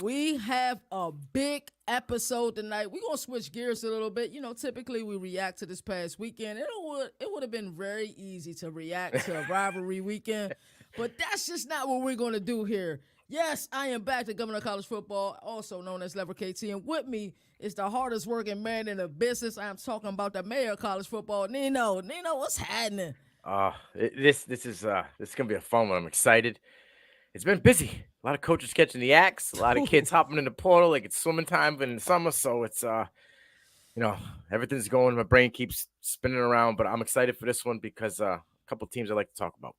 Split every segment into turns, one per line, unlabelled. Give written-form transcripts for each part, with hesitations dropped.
We have a big episode tonight. We're gonna switch gears a little bit. Typically we react to this past weekend. It would have been very easy to react to a rivalry weekend, but that's just not what we're gonna do here. Yes, I am back to Governor of College Football, also known as Lever KT, and with me is the hardest working man in the business. I'm talking about the mayor of college football, Nino. Nino, what's happening?
This is gonna be a fun one. I'm excited. It's been busy. A lot of coaches catching the axe. A lot of kids hopping in the portal like it's swimming time, but in the summer, so it's you know, everything's going. My brain keeps spinning around, but I'm excited for this one because a couple teams I like to talk about.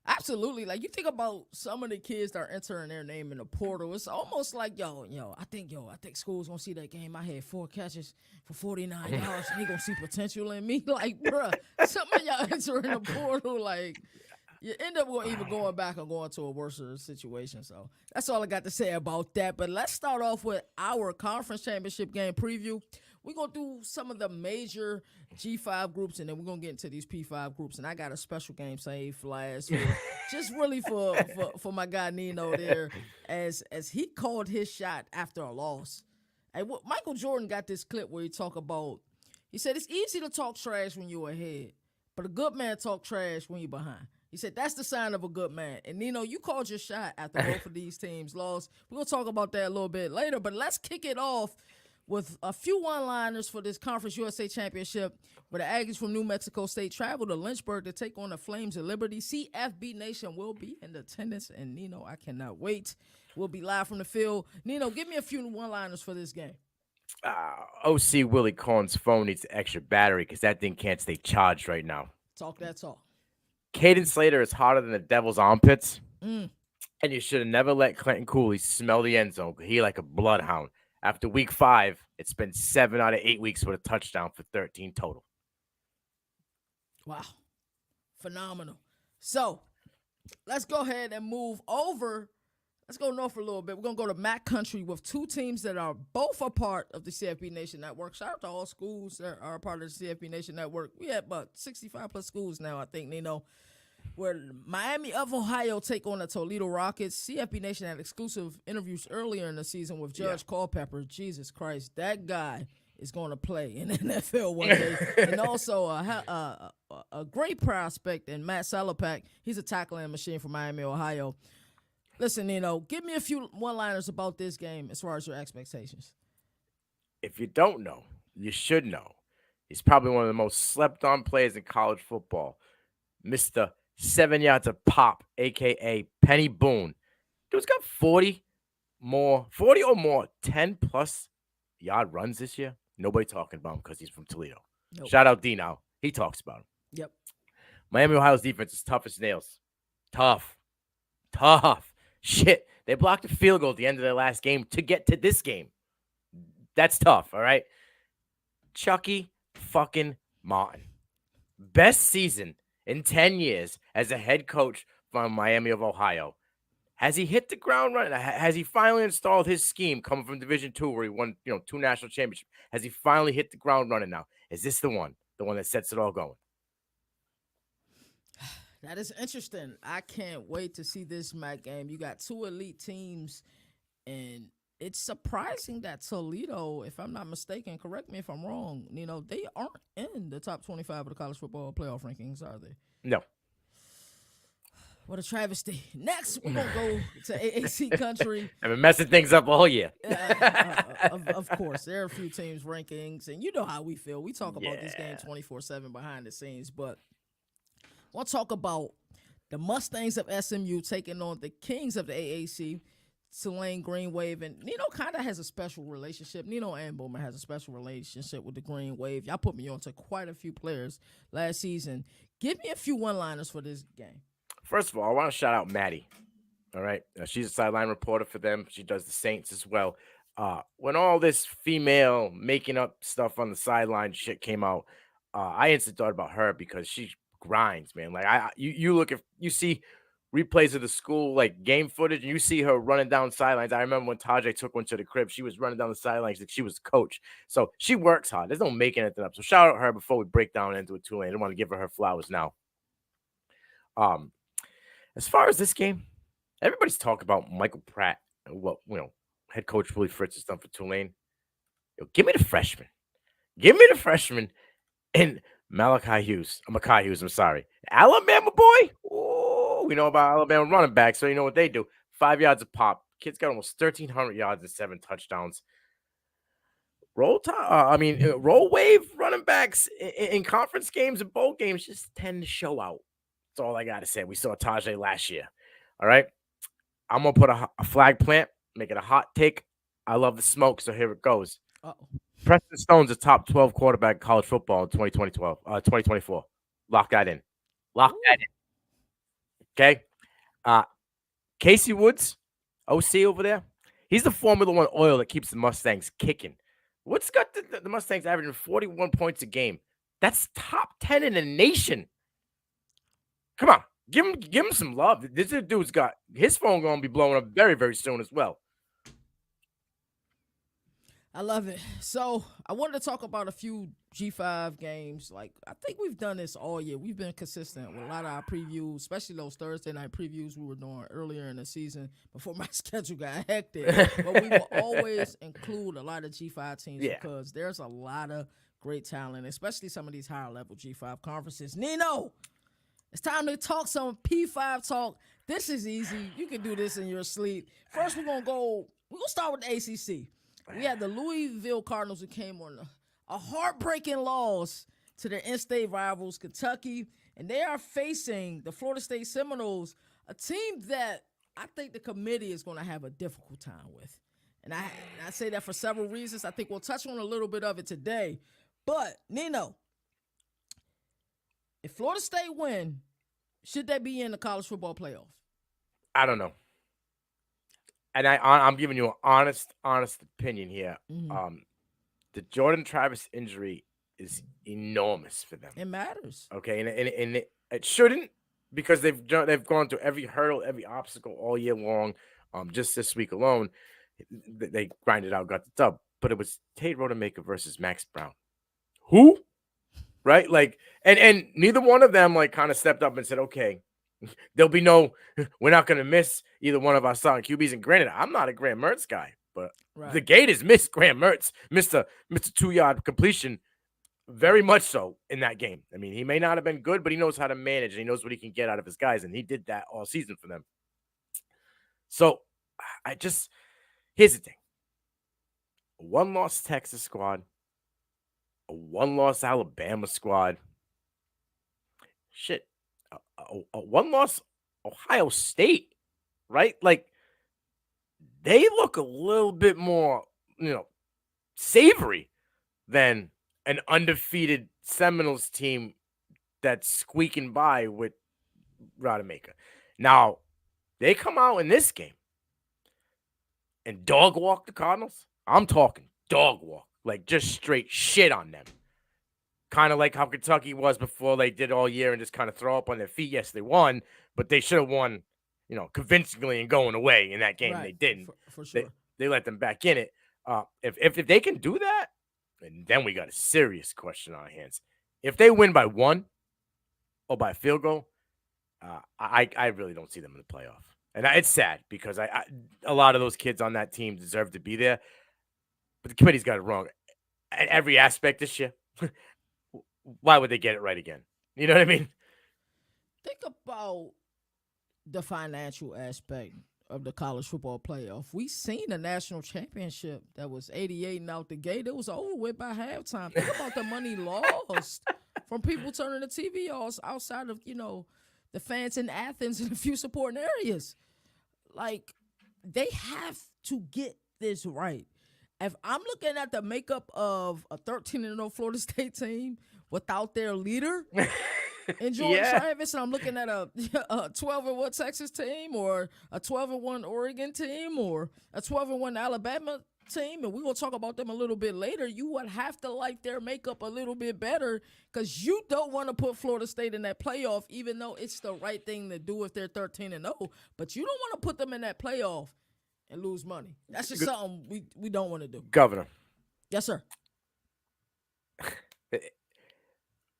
Absolutely. Like you think about some of the kids that are entering their name in the portal. It's almost like I think school's gonna see that game. I had 4 catches for 49 yards, and he gonna see potential in me. Like, bruh, some of y'all entering the portal, like you end up going either going back or going to a worse situation. So that's all I got to say about that. But let's start off with our conference championship game preview. We're gonna do some of the major G5 groups, and then we're gonna get into these P5 groups. And I got a special game saved for last for just really for my guy Nino there, as he called his shot after a loss. And what Michael Jordan got this clip where he talk about. He said it's easy to talk trash when you're ahead, but a good man talk trash when you're behind. He said that's the sign of a good man. And Nino, you called your shot after both of these teams lost. We're gonna talk about that a little bit later, but let's kick it off with a few one-liners for this Conference USA Championship, where the Aggies from New Mexico State travel to Lynchburg to take on the Flames of Liberty. CFB Nation will be in attendance, and Nino, I cannot wait. We'll be live from the field. Nino, give me a few one-liners for this game.
OC Willie Collins' phone needs extra battery because that thing can't stay charged right now.
Talk that talk.
Caden Slater is hotter than the devil's armpits,
Mm.
and you should have never let Clinton Cooley smell the end zone. He like a bloodhound. After week 5, it's been 7 out of 8 weeks with a touchdown for 13 total.
Wow. Phenomenal. So let's go ahead and move over. Let's go north for a little bit. We're going to go to MAC country with two teams that are both a part of the CFB Nation Network. Shout out to all schools that are a part of the CFB Nation Network. We have about 65 plus schools now, I think, Nino, where Miami of Ohio take on the Toledo Rockets. CFB Nation had exclusive interviews earlier in the season with Judge Culpepper. Jesus Christ, that guy is going to play in the NFL one day. And also a great prospect in Matt Salapak. He's a tackling machine from Miami, Ohio. Listen, give me a few one-liners about this game as far as your expectations.
If you don't know, you should know. He's probably one of the most slept on players in college football. Mr. 7 yards of pop, aka Penny Boone. Dude's got 40 or more 10 plus yard runs this year. Nobody talking about him because he's from Toledo.
Nope.
Shout out Dino. He talks about him.
Yep.
Miami, Ohio's defense is tough as nails. Tough. Shit. They blocked a field goal at the end of their last game to get to this game. That's tough, all right? Chucky fucking Martin. Best season in 10 years as a head coach from Miami of Ohio. Has he hit the ground running? Has he finally installed his scheme coming from Division II where he won, 2 national championships? Has he finally hit the ground running now? Is this the one that sets it all going?
That is interesting. I can't wait to see this MAC game. You got two elite teams, and it's surprising that Toledo, if I'm not mistaken, correct me if I'm wrong, they aren't in the top 25 of the college football playoff rankings, are they?
No.
What a travesty. Next, we're going to go to AAC country.
I've been messing things up all year.
Of course, there are a few teams' rankings, and you know how we feel. We talk about this game 24/7 behind the scenes, but I want to talk about the Mustangs of SMU taking on the Kings of the AAC, Tulane Green Wave. And Nino kind of has a special relationship. Nino and Boomer has a special relationship with the Green Wave. Y'all put me on to quite a few players last season. Give me a few one-liners for this game.
First of all, I want to shout out Maddie. All right. She's a sideline reporter for them. She does the Saints as well. When all this female making up stuff on the sideline shit came out, I instantly thought about her because she grinds, man. Like you look, if you see replays of the school like game footage and you see her running down sidelines. I remember when Tajay took one to the crib, she was running down the sidelines like she was the coach. So she works hard. There's no making anything up. So shout out her before we break down into a Tulane. I don't want to give her flowers now. As far as this game, everybody's talking about Michael Pratt. Well, head coach Willie Fritz has done for Tulane. Yo, give me the freshman. Give me the freshman and Makai Hughes, I'm sorry. Alabama boy. Ooh, we know about Alabama running backs, so you know what they do. 5 yards a pop. Kid's got almost 1,300 yards and 7 touchdowns. Roll wave running backs in conference games and bowl games just tend to show out. That's all I got to say. We saw Tajay last year. All right. I'm going to put a flag plant, make it a hot take. I love the smoke, so here it goes.
Uh-oh.
Preston Stone's a top 12 quarterback in college football in 2024. Lock that in. Lock that in. Okay. Casey Woods, OC over there. He's the Formula One oil that keeps the Mustangs kicking. Woods got the Mustangs averaging 41 points a game. That's top 10 in the nation. Come on. Give him some love. This dude's got his phone going to be blowing up very, very soon as well.
I love it. So I wanted to talk about a few G5 games. Like, I think we've done this all year. We've been consistent with a lot of our previews, especially those Thursday night previews we were doing earlier in the season before my schedule got hectic. But we will always include a lot of G5 teams because there's a lot of great talent, especially some of these higher level G5 conferences. Nino, it's time to talk some P5 talk. This is easy. You can do this in your sleep. First, we're going to start with the ACC. We had the Louisville Cardinals who came on a heartbreaking loss to their in-state rivals, Kentucky, and they are facing the Florida State Seminoles, a team that I think the committee is going to have a difficult time with. And I say that for several reasons. I think we'll touch on a little bit of it today. But, Nino, if Florida State win, should they be in the college football playoff?
I don't know. And I'm giving you an honest opinion here.
Mm-hmm.
The Jordan Travis injury is enormous for them.
It matters.
Okay, and it shouldn't, because they've gone through every hurdle, every obstacle all year long. Just this week alone, they grinded out, got the dub. But it was Tate Rodemaker versus Max Brown. Who? Right? Like, and neither one of them like kind of stepped up and said, okay, there'll be we're not going to miss either one of our starting QBs. And granted, I'm not a Graham Mertz guy, but the Gators missed Graham Mertz, missed a 2-yard completion, very much so in that game. I mean, he may not have been good, but he knows how to manage and he knows what he can get out of his guys. And he did that all season for them. So here's the thing. A 1-loss Texas squad, a 1-loss Alabama squad. Shit. A 1-loss Ohio State, right? Like, they look a little bit more, savory than an undefeated Seminoles team that's squeaking by with Rodemaker. Now, they come out in this game and dog walk the Cardinals. I'm talking dog walk, like just straight shit on them. Kind of like how Kentucky was before they did all year and just kind of throw up on their feet. Yes, they won, but they should have won, convincingly and going away in that game. Right. They didn't.
For sure.
They let them back in it. If they can do that, then we got a serious question on our hands. If they win by 1 or by a field goal, I really don't see them in the playoff. And it's sad because a lot of those kids on that team deserve to be there. But the committee's got it wrong at every aspect this year. Why would they get it right again? You know what I mean?
Think about the financial aspect of the college football playoff. We seen a national championship that was 88 and out the gate. It was over with by halftime. Think about the money lost from people turning the TV off outside of, the fans in Athens and a few supporting areas. Like, they have to get this right. If I'm looking at the makeup of a 13-0 Florida State team without their leader in Jordan Travis, and I'm looking at a 12-1 Texas team or a 12-1 Oregon team or a 12-1 Alabama team, and we're going to talk about them a little bit later, you would have to like their makeup a little bit better because you don't want to put Florida State in that playoff, even though it's the right thing to do if they're 13-0, but you don't want to put them in that playoff and lose money. That's just something we don't want to do.
Governor.
Yes, sir.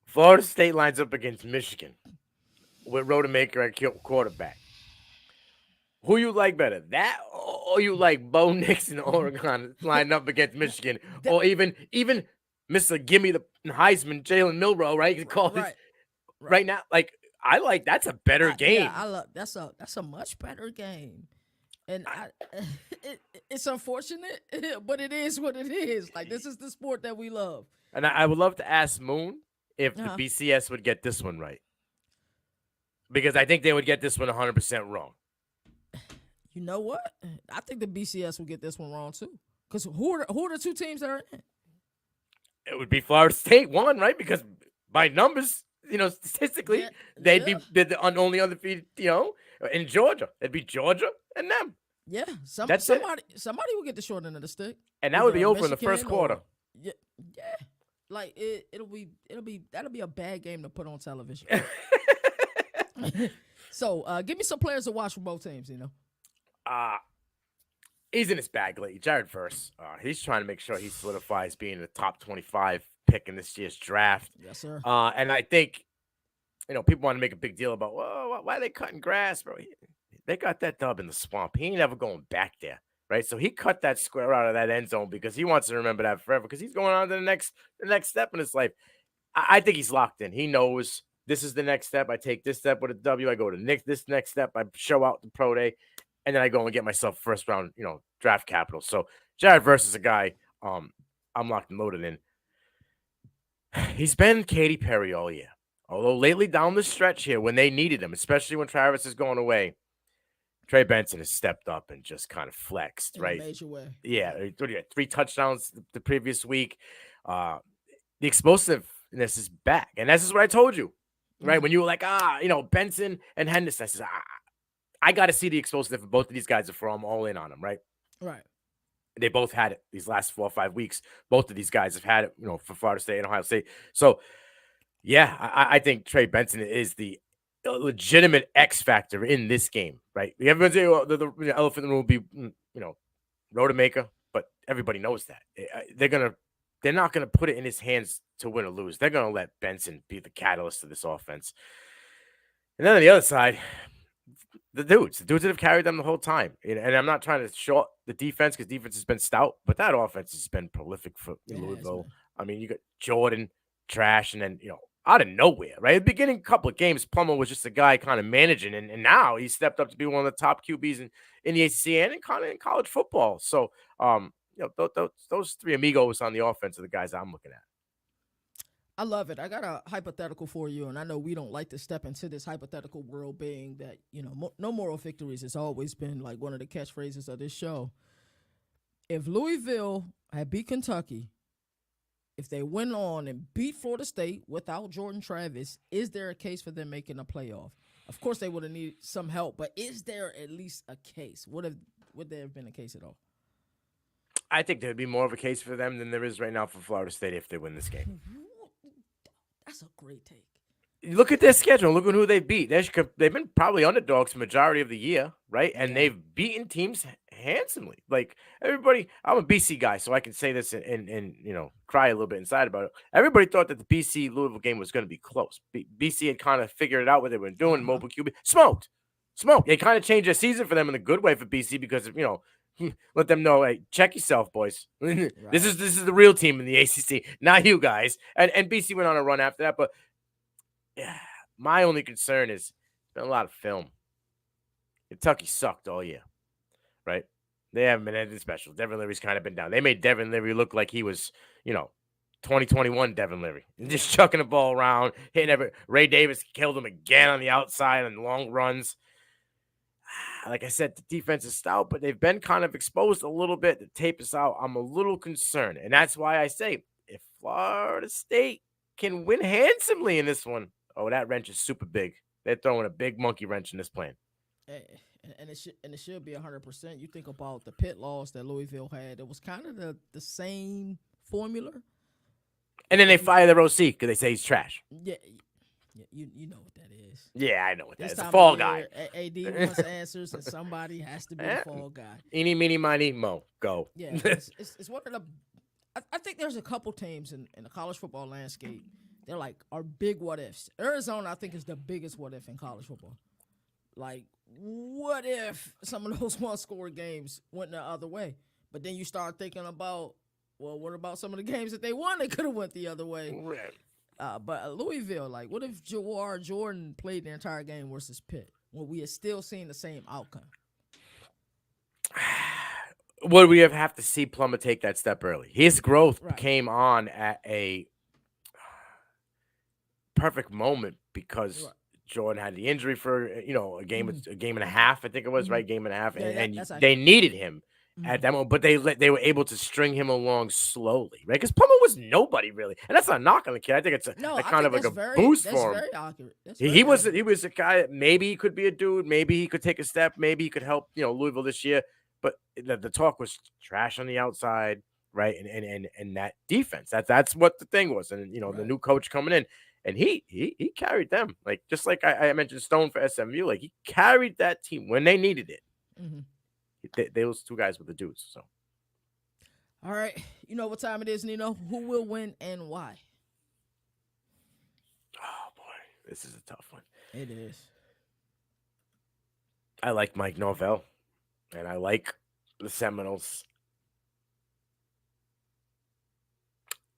Florida State lines up against Michigan with Rodemaker at quarterback. Who you like better, that or you like Bo Nix in Oregon lined up against Michigan,
That,
or even Mister Gimme the Heisman, Jalen Milrow, right? You call this
right, right.
right now. Like I like that's a better
Yeah,
game.
I love that's a much better game. And it's unfortunate, but it is what it is. Like this is the sport that we love.
And I would love to ask Moon if the
Uh-huh.
BCS would get this one right, because I think they would get this one 100% wrong.
You know what? I think the BCS will get this one wrong too. Because who are the two teams that are in it?
It would be Florida State one, right? Because by numbers, statistically,
Yeah,
they'd
yeah,
be the only undefeated, in Georgia. It'd be Georgia and them.
yeah.
That's it.
Somebody will get the short end of the stick.
And that would
Either
be over in the first
Michigan
quarter.
or yeah, yeah. Like that'll be a bad game to put on television. So give me some players to watch for both teams.
uh he's in his bag lately. Jared Verse. He's trying to make sure he solidifies being the top 25 pick in this year's draft.
Yes, sir.
And I think, people want to make a big deal about, well, why are they cutting grass, bro? They got that dub in the swamp. He ain't ever going back there, right? So he cut that square out of that end zone because he wants to remember that forever, because he's going on to the next step in his life. I think he's locked in. He knows this is the next step. I take this step with a W. I go to this next step. I show out the pro day, and then I go and get myself first round, draft capital. So Jared Verse is a guy I'm locked and loaded in. He's been Katy Perry all year. Although lately down the stretch here, when they needed him, especially when Travis is going away, Trey Benson has stepped up and just kind of flexed,
In
right?
a major way.
Yeah, 3 touchdowns the previous week. The explosiveness is back, and this is what I told you, right? When you were like, Benson and Henderson, I said, I got to see the explosiveness for both of these guys before I'm all in on them, right?
Right.
They both had it these last 4 or 5 weeks. Both of these guys have had it, for Florida State and Ohio State. So, yeah, I think Trey Benson is the legitimate X factor in this game, right? Everyone's saying, the elephant in the room will be, Rodemaker, but everybody knows that they're not gonna put it in his hands to win or lose. They're gonna let Benson be the catalyst of this offense. And then on the other side, the dudes that have carried them the whole time. And I'm not trying to short the defense, because defense has been stout, but that offense has been prolific for Louisville. I mean, you got Jordan, Trash, and then, out of nowhere, right? At the beginning couple of games, Plummer was just a guy kind of managing, and now he stepped up to be one of the top QBs in the ACC and in college football. So, those 3 amigos on the offense are the guys I'm looking at.
I love it. I got a hypothetical for you, and I know we don't like to step into this hypothetical world, being that, no moral victories has always been like one of the catchphrases of this show. If Louisville had beat Kentucky, if they went on and beat Florida State without Jordan Travis, is there a case for them making a playoff? Of course, they would have needed some help, but is there at least a case? Would there have been a case at all?
I think there'd be more of a case for them than there is right now for Florida State if they win this game.
That's a great take.
Look at their schedule. Look at who they beat. They've been probably underdogs the majority of the year, right? And they've beaten teams handsomely. Like everybody, I'm a BC guy, so I can say this and cry a little bit inside about it. Everybody thought that the BC Louisville game was going to be close. BC had kind of figured out what they were doing. Mobile QB smoked. They kind of changed their season for them in a good way for BC, because of, let them know, hey, check yourself, boys. Right. This is the real team in the ACC, not you guys. And BC went on a run after that, but yeah, my only concern is there's been a lot of film. Kentucky sucked all year, right? They haven't been anything special. Devin Leary's kind of been down. They made Devin Leary look like he was, 2021 Devin Leary. Just chucking the ball around, hitting every. Ray Davis killed him again on the outside on long runs. Like I said, the defense is stout, but they've been kind of exposed a little bit. The tape is out. I'm a little concerned. And that's why I say, if Florida State can win handsomely in this one, that wrench is super big. They're throwing a big monkey wrench in this plan.
And it should be 100%. You think about the pit loss that Louisville had; it was kind of the same formula.
And then they fire their OC because they say he's trash.
Yeah, you know what that is.
Yeah, I know what that is.
This
The
time
fall
of
guy.
year, AD wants answers, and somebody has to be a fall guy.
Eeny, meeny, miny, mo. Go.
Yeah, it's one of the. I think there's a couple teams in the college football landscape. They're like are big what ifs. Arizona, I think, is the biggest what if in college football. Like, what if some of those one-score games went the other way? But then you start thinking about, well, what about some of the games that they won that could have went the other way?
Right.
But Louisville, like, what if Jawar Jordan played the entire game versus Pitt? Well, we are still seeing the same outcome.
Would we have to see Plummer take that step early? His growth
Right.
came on at a perfect moment because
Right.
Jordan had the injury for a game and a half, I think it was, right? Game and a half,
Yeah,
and
that's
they needed him at that moment, but they were able to string him along slowly, right? Because Plummer was nobody really, and that's not a knock on the kid. I think it's a
I
kind
think
of like
that's
a boost
that's
for him.
very accurate. That's
He
very
was
accurate.
he was a guy that maybe he could be a dude, maybe he could take a step, maybe he could help Louisville this year. But the talk was trash on the outside, right? And that defense. That's what the thing was. And the
Right.
new coach coming in, and he carried them. Like just like I mentioned Stone for SMU, like he carried that team when they needed it. Those two guys were the dudes. So
All right. You know what time it is, Nino? Who will win and why?
oh boy, this is a tough one.
It is.
I like Mike Norvell, and I like the Seminoles.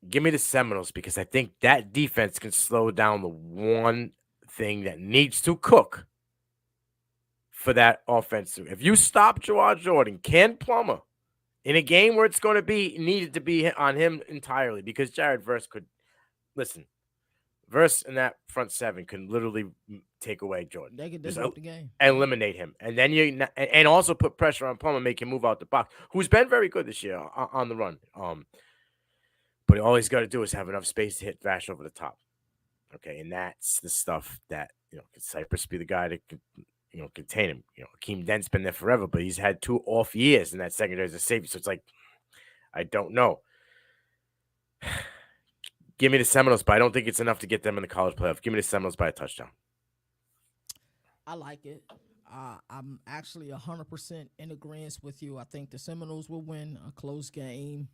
Give me the Seminoles because I think that defense can slow down the one thing that needs to cook for that offense. If you stop Jawad Jordan, Ken Plummer, in a game where it's going to be needed to be on him entirely, because Jared Verse could Verse in that front seven can literally take away Jordan.
They could disrupt the game.
Eliminate him. And then and also put pressure on Plummer, make him move out the box, who's been very good this year on the run. But all he's got to do is have enough space to hit Vash over the top. Okay, and that's the stuff that can Cypress be the guy to contain him. Akeem Dent's been there forever, but he's had 2 off years in that secondary as a safety. So it's like, I don't know. Give me the Seminoles, but I don't think it's enough to get them in the college playoff. Give me the Seminoles by a touchdown.
I like it. I'm actually 100% in agreement with you. I think the Seminoles will win a close game,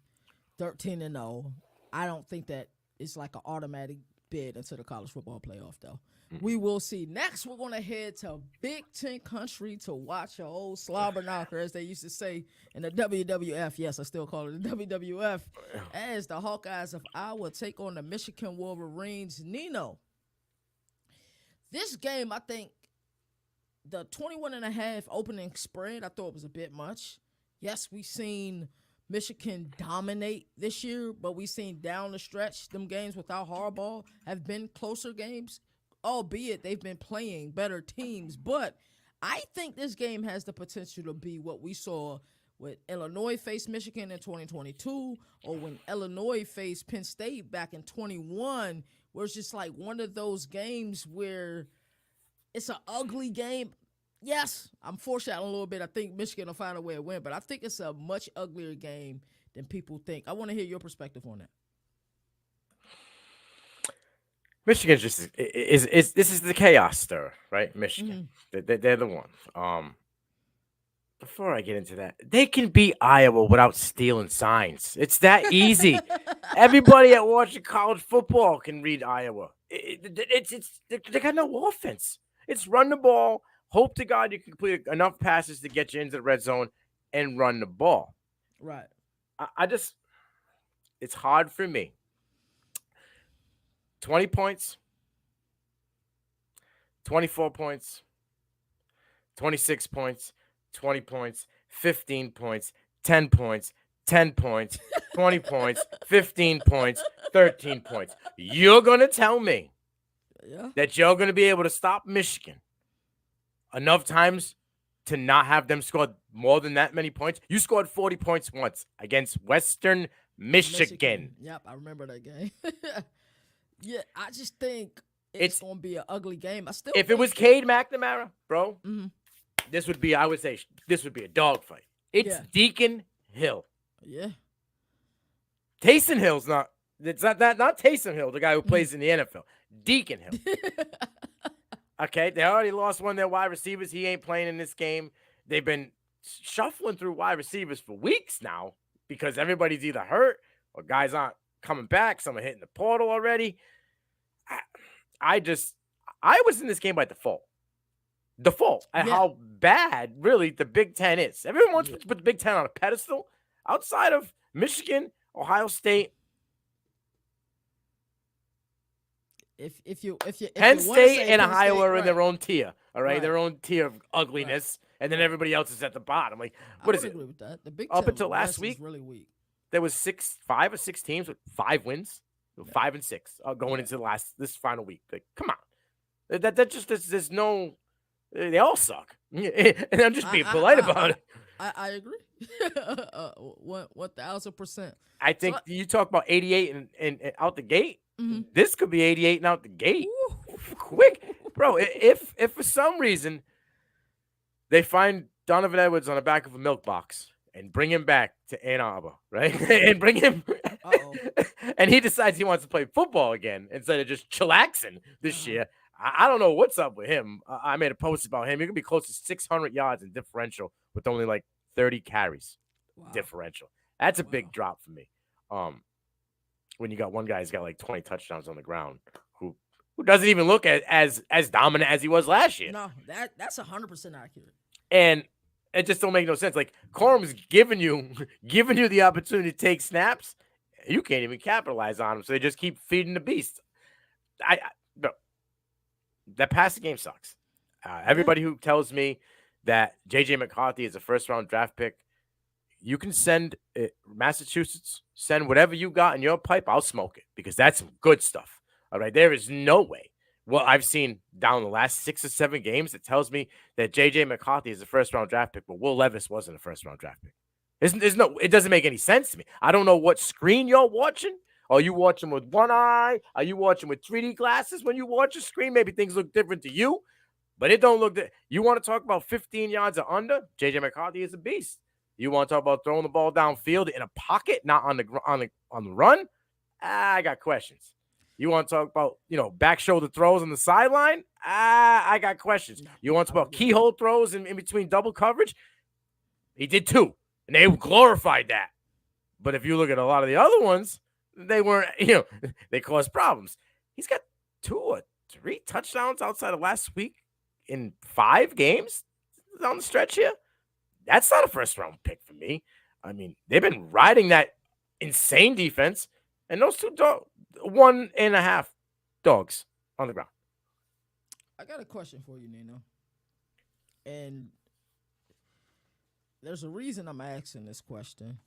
13-0. I don't think that it's like an automatic bid into the college football playoff, though. We will see. Next, we're going to head to Big Ten country to watch an old slobber knocker, as they used to say in the WWF. Yes, I still call it the WWF. As the Hawkeyes of Iowa take on the Michigan Wolverines. Nino, this game, I think, the 21.5 opening spread, I thought it was a bit much. Yes, we seen Michigan dominate this year, but we seen down the stretch, them games without Harbaugh have been closer games, albeit they've been playing better teams. But I think this game has the potential to be what we saw when Illinois faced Michigan in 2022, or when Illinois faced Penn State back in 21, where it's just like one of those games where it's an ugly game. Yes, I'm foreshadowing a little bit. I think Michigan will find a way to win, but I think it's a much uglier game than people think. I want to hear your perspective on that.
Michigan this is the chaos stir, right? Michigan, they're the one. Before I get into that, they can beat Iowa without stealing signs. It's that easy. Everybody that watching college football can read Iowa. They got no offense. It's run the ball. Hope to God you can complete enough passes to get you into the red zone and run the ball.
Right.
It's hard for me. 20 points, 24 points, 26 points, 20 points, 15 points, 10 points, 10 points, 20 points, 15 points, 13 points. You're going to tell me that you're going to be able to stop Michigan enough times to not have them score more than that many points? You scored 40 points once against Western Michigan.
Yep, I remember that game. Yeah, I just think it's going to be an ugly game.
If it was Cade McNamara, bro, this would be, I would say, this would be a dogfight. It's Deacon Hill.
Yeah.
Taysom Hill's not. It's not Taysom Hill, the guy who plays in the NFL. Deacon Hill. Okay, they already lost one of their wide receivers. He ain't playing in this game. They've been shuffling through wide receivers for weeks now because everybody's either hurt or guys aren't coming back. Some are hitting the portal already. I was in this game by default. default at
Yeah.
how bad really the Big Ten is. Everyone wants to put the Big Ten on a pedestal. Outside of Michigan, Ohio State,
if you
Penn
want to
State
say
and
Penn
Ohio
State,
are in
right,
their own tier. All right,
right,
their own tier of ugliness, and then
right.
everybody else is at the bottom. Like,
I
what
would
is it?
agree with that. The Big
Up
Ten
until last
West
week,
is really weak.
there was 5 or 6 teams with 5 wins,
Yeah.
5 and 6 going
Yeah.
into this final week. Like, come on, that just there's no. They all suck, and I'm just being polite about it.
I agree. 1,000%.
I
So,
think you talk about 88 and out the gate.
mhm.
This could be 88 and out the gate,
Woo.
quick, bro. If for some reason they find Donovan Edwards on the back of a milk box and bring him back to Ann Arbor, right, and bring him,
Uh-oh.
and he decides he wants to play football again instead of just chillaxing this year. I don't know what's up with him. I made a post about him. He could be close to 600 yards in differential with only like 30 carries.
Wow.
Differential. That's a
Wow.
big drop for me. When you got one guy who's got like 20 touchdowns on the ground, who doesn't even look as dominant as he was last year.
No, that's 100% accurate.
And it just don't make no sense. Like, Corum's giving you the opportunity to take snaps. You can't even capitalize on them. So they just keep feeding the beast. No, that passing game sucks. Everybody who tells me that J.J. McCarthy is a first-round draft pick, you can send Massachusetts, send whatever you got in your pipe. I'll smoke it because that's some good stuff. All right. There is no way. Well, I've seen down the last 6 or 7 games that tells me that J.J. McCarthy is a first-round draft pick, but Will Levis wasn't a first-round draft pick. It doesn't make any sense to me. I don't know what screen you're watching. Are you watching with one eye? Are you watching with 3D glasses when you watch a screen? Maybe things look different to you, but it don't look. You want to talk about 15 yards or under? J.J. McCarthy is a beast. You want to talk about throwing the ball downfield in a pocket, not on the run? I got questions. You want to talk about, back shoulder throws on the sideline? I got questions. You want to talk about keyhole throws in between double coverage? He did 2, and they glorified that. But if you look at a lot of the other ones, they weren't, they caused problems. He's got 2 or 3 touchdowns outside of last week in 5 games on the stretch here. That's not a first-round pick for me. I mean, they've been riding that insane defense, and those 2 1.5 dogs on the ground.
I got a question for you, Nino. And there's a reason I'm asking this question,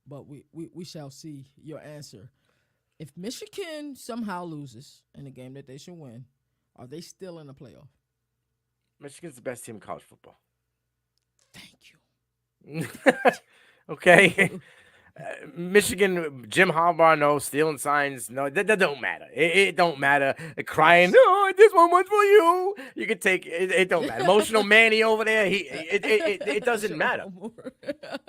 but we shall see your answer. If Michigan somehow loses in a game that they should win, are they still in the playoff?
Michigan's the best team in college football.
Thank
you. Okay. Michigan, Jim Harbaugh, no. Stealing signs, no. That don't matter. It don't matter. Crying, no, this one was for you. You can take it. It don't matter. Emotional Manny over there. It doesn't matter.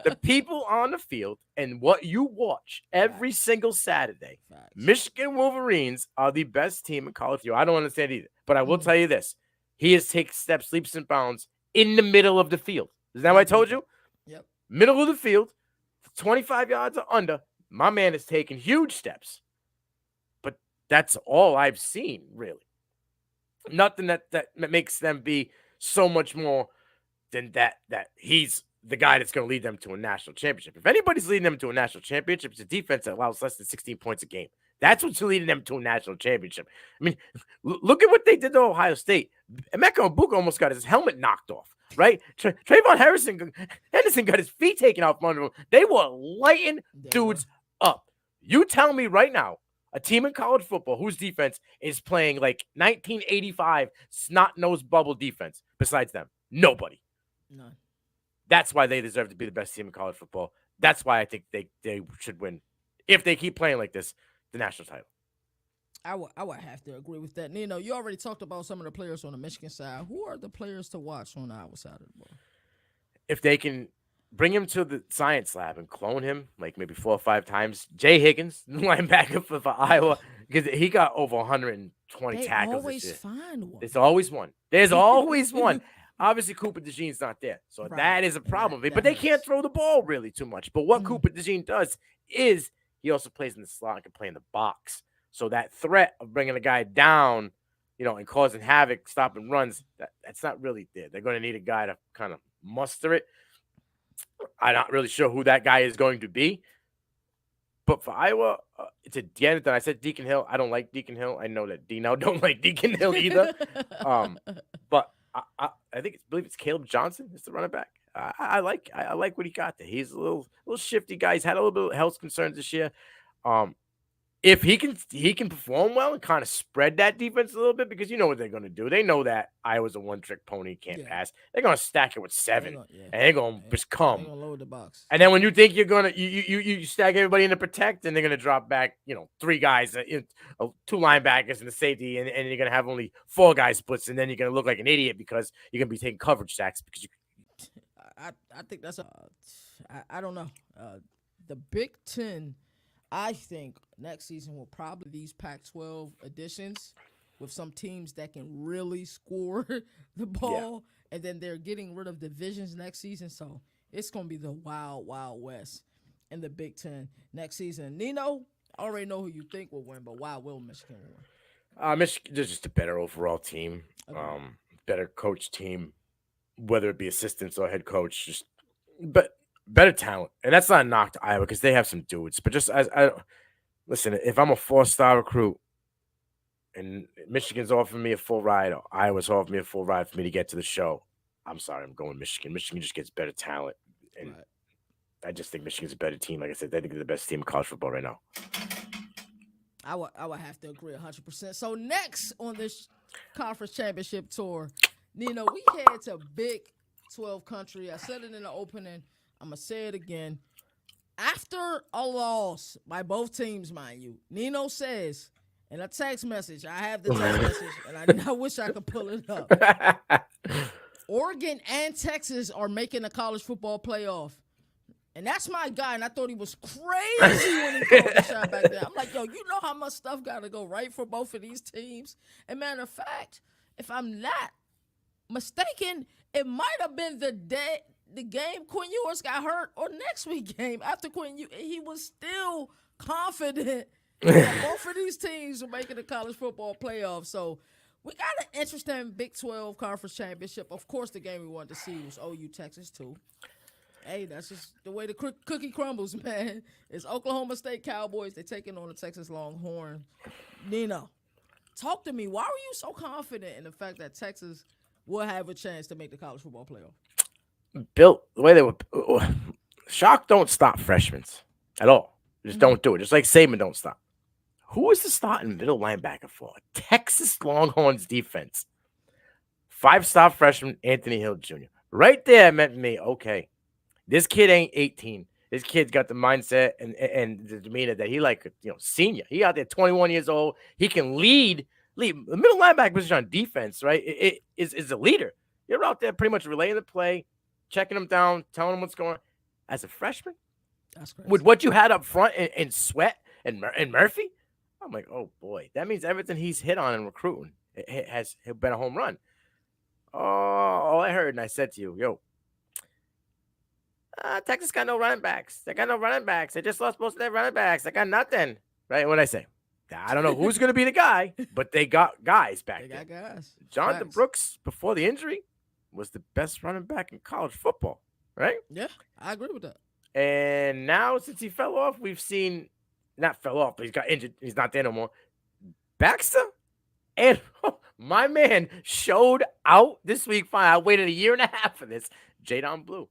The people on the field and what you watch every single Saturday. Michigan Wolverines are the best team in college football. I don't understand either, but I will tell you this: he has taken steps, leaps and bounds in the middle of the field. Isn't that what I told you?
Yep.
Middle of the field. 25 yards or under, my man has taken huge steps. But that's all I've seen, really. Nothing that makes them be so much more than that he's the guy that's going to lead them to a national championship. If anybody's leading them to a national championship, it's a defense that allows less than 16 points a game. That's what's leading them to a national championship. I mean, look at what they did to Ohio State. Emeka Egbuka almost got his helmet knocked off. Right? Trayvon Henderson got his feet taken out from under him. They were lighting dudes up. You tell me right now, a team in college football whose defense is playing like 1985 snot-nosed bubble defense besides them. Nobody.
None.
That's why they deserve to be the best team in college football. That's why I think they should win, if they keep playing like this, the national title.
I would have to agree with that. Nino, you already talked about some of the players on the Michigan side. Who are the players to watch on the Iowa side of the ball?
If they can bring him to the science lab and clone him like maybe 4 or 5 times, Jay Higgins, linebacker for Iowa, because he got over 120 tackles.
Always find one.
There's always one. There's always one. Obviously, Cooper DeJean's not there, so that is a problem. But they can't throw the ball really too much. But what Cooper DeJean does is he also plays in the slot and can play in the box. So that threat of bringing a guy down and causing havoc, stopping runs. That's not really there. They're going to need a guy to kind of muster it. I'm not really sure who that guy is going to be. But for Iowa, it's a Deanna. I said Deacon Hill. I don't like Deacon Hill. I know that Dino don't like Deacon Hill either. But I believe it's Caleb Johnson is the running back. I like what he got there. He's a little shifty guy. He's had a little bit of health concerns this year. Um, if he can perform well and kind of spread that defense a little bit, because you know what they're going to do. They know that Iowa's a one-trick pony, can't
Yeah.
pass. They're going to stack it with 7,
Yeah.
and they're going to just come.
They're gonna load the box.
And then when you think you're gonna you stack everybody in the protect, and they're gonna drop back, 3 guys, 2 linebackers and the safety, and you're gonna have only 4 guys splits, and then you're gonna look like an idiot because you're gonna be taking coverage sacks because you.
I think that's I don't know. The Big Ten, I think next season will probably these Pac-12 additions with some teams that can really score the ball, and then they're getting rid of divisions next season, so it's gonna be the wild, wild west in the Big Ten next season. Nino, I already know who you think will win, but why will Michigan win?
Michigan is just a better overall team,
Okay.
better coach team, whether it be assistants or head coach, but better talent. And that's not a knock to Iowa because they have some dudes. But just I listen, if I'm a 4-star recruit and Michigan's offering me a full ride, or Iowa's offering me a full ride for me to get to the show, I'm sorry, I'm going Michigan. Michigan just gets better talent, and
Right.
I just think Michigan's a better team. Like I said, I think they're the best team in college football right now.
I would have to agree 100%. So next on this conference championship tour, Nino, we head to Big 12 country. I said it in the opening. I'm going to say it again. After a loss by both teams, mind you, Nino says in a text message, I have the text message, and I wish I could pull it up. Oregon and Texas are making the college football playoff. And that's my guy, and I thought he was crazy when he called the shot back there. I'm like, yo, you know how much stuff got to go right for both of these teams? And matter of fact, if I'm not mistaken, it might have been the game Quinn Ewers got hurt, or next week game after he was still confident that both of these teams were making the college football playoff. So we got an interesting Big 12 conference championship. Of course, the game we wanted to see was OU Texas too. Hey, that's just the way the cookie crumbles, man. It's Oklahoma State Cowboys. They're taking on the Texas Longhorns. Nino, talk to me. Why were you so confident in the fact that Texas will have a chance to make the college football playoff?
Built the way they were. Shock don't stop freshmen at all. Just don't do it. Just like Saban don't stop. Who is the starting middle linebacker for Texas Longhorns defense? 5-star freshman Anthony Hill Jr. Right there meant to me, okay, this kid ain't 18. This kid's got the mindset and the demeanor that he senior. He out there 21 years old. He can lead. The middle linebacker position on defense, right? It is a leader. You're out there pretty much relaying the play, checking them down, telling them what's going on. As a freshman,
that's crazy.
With what you had up front and Sweat and Murphy, I'm like, oh boy, that means everything he's hit on in recruiting has been a home run. Oh, all I heard, and I said to you, yo, Texas got no running backs. They got no running backs. They just lost most of their running backs. They got nothing. Right? What I say? I don't know who's going to be the guy, but they got guys back there.
They got guys.
Jonathan Brooks, before the injury, was the best running back in college football. Right?
Yeah, I agree with that.
And now, since he fell off, we've seen, not fell off, but he's got injured. He's not there no more. Baxter and my man showed out this week. Fine, I waited a year and a half for this. Jadon Blue.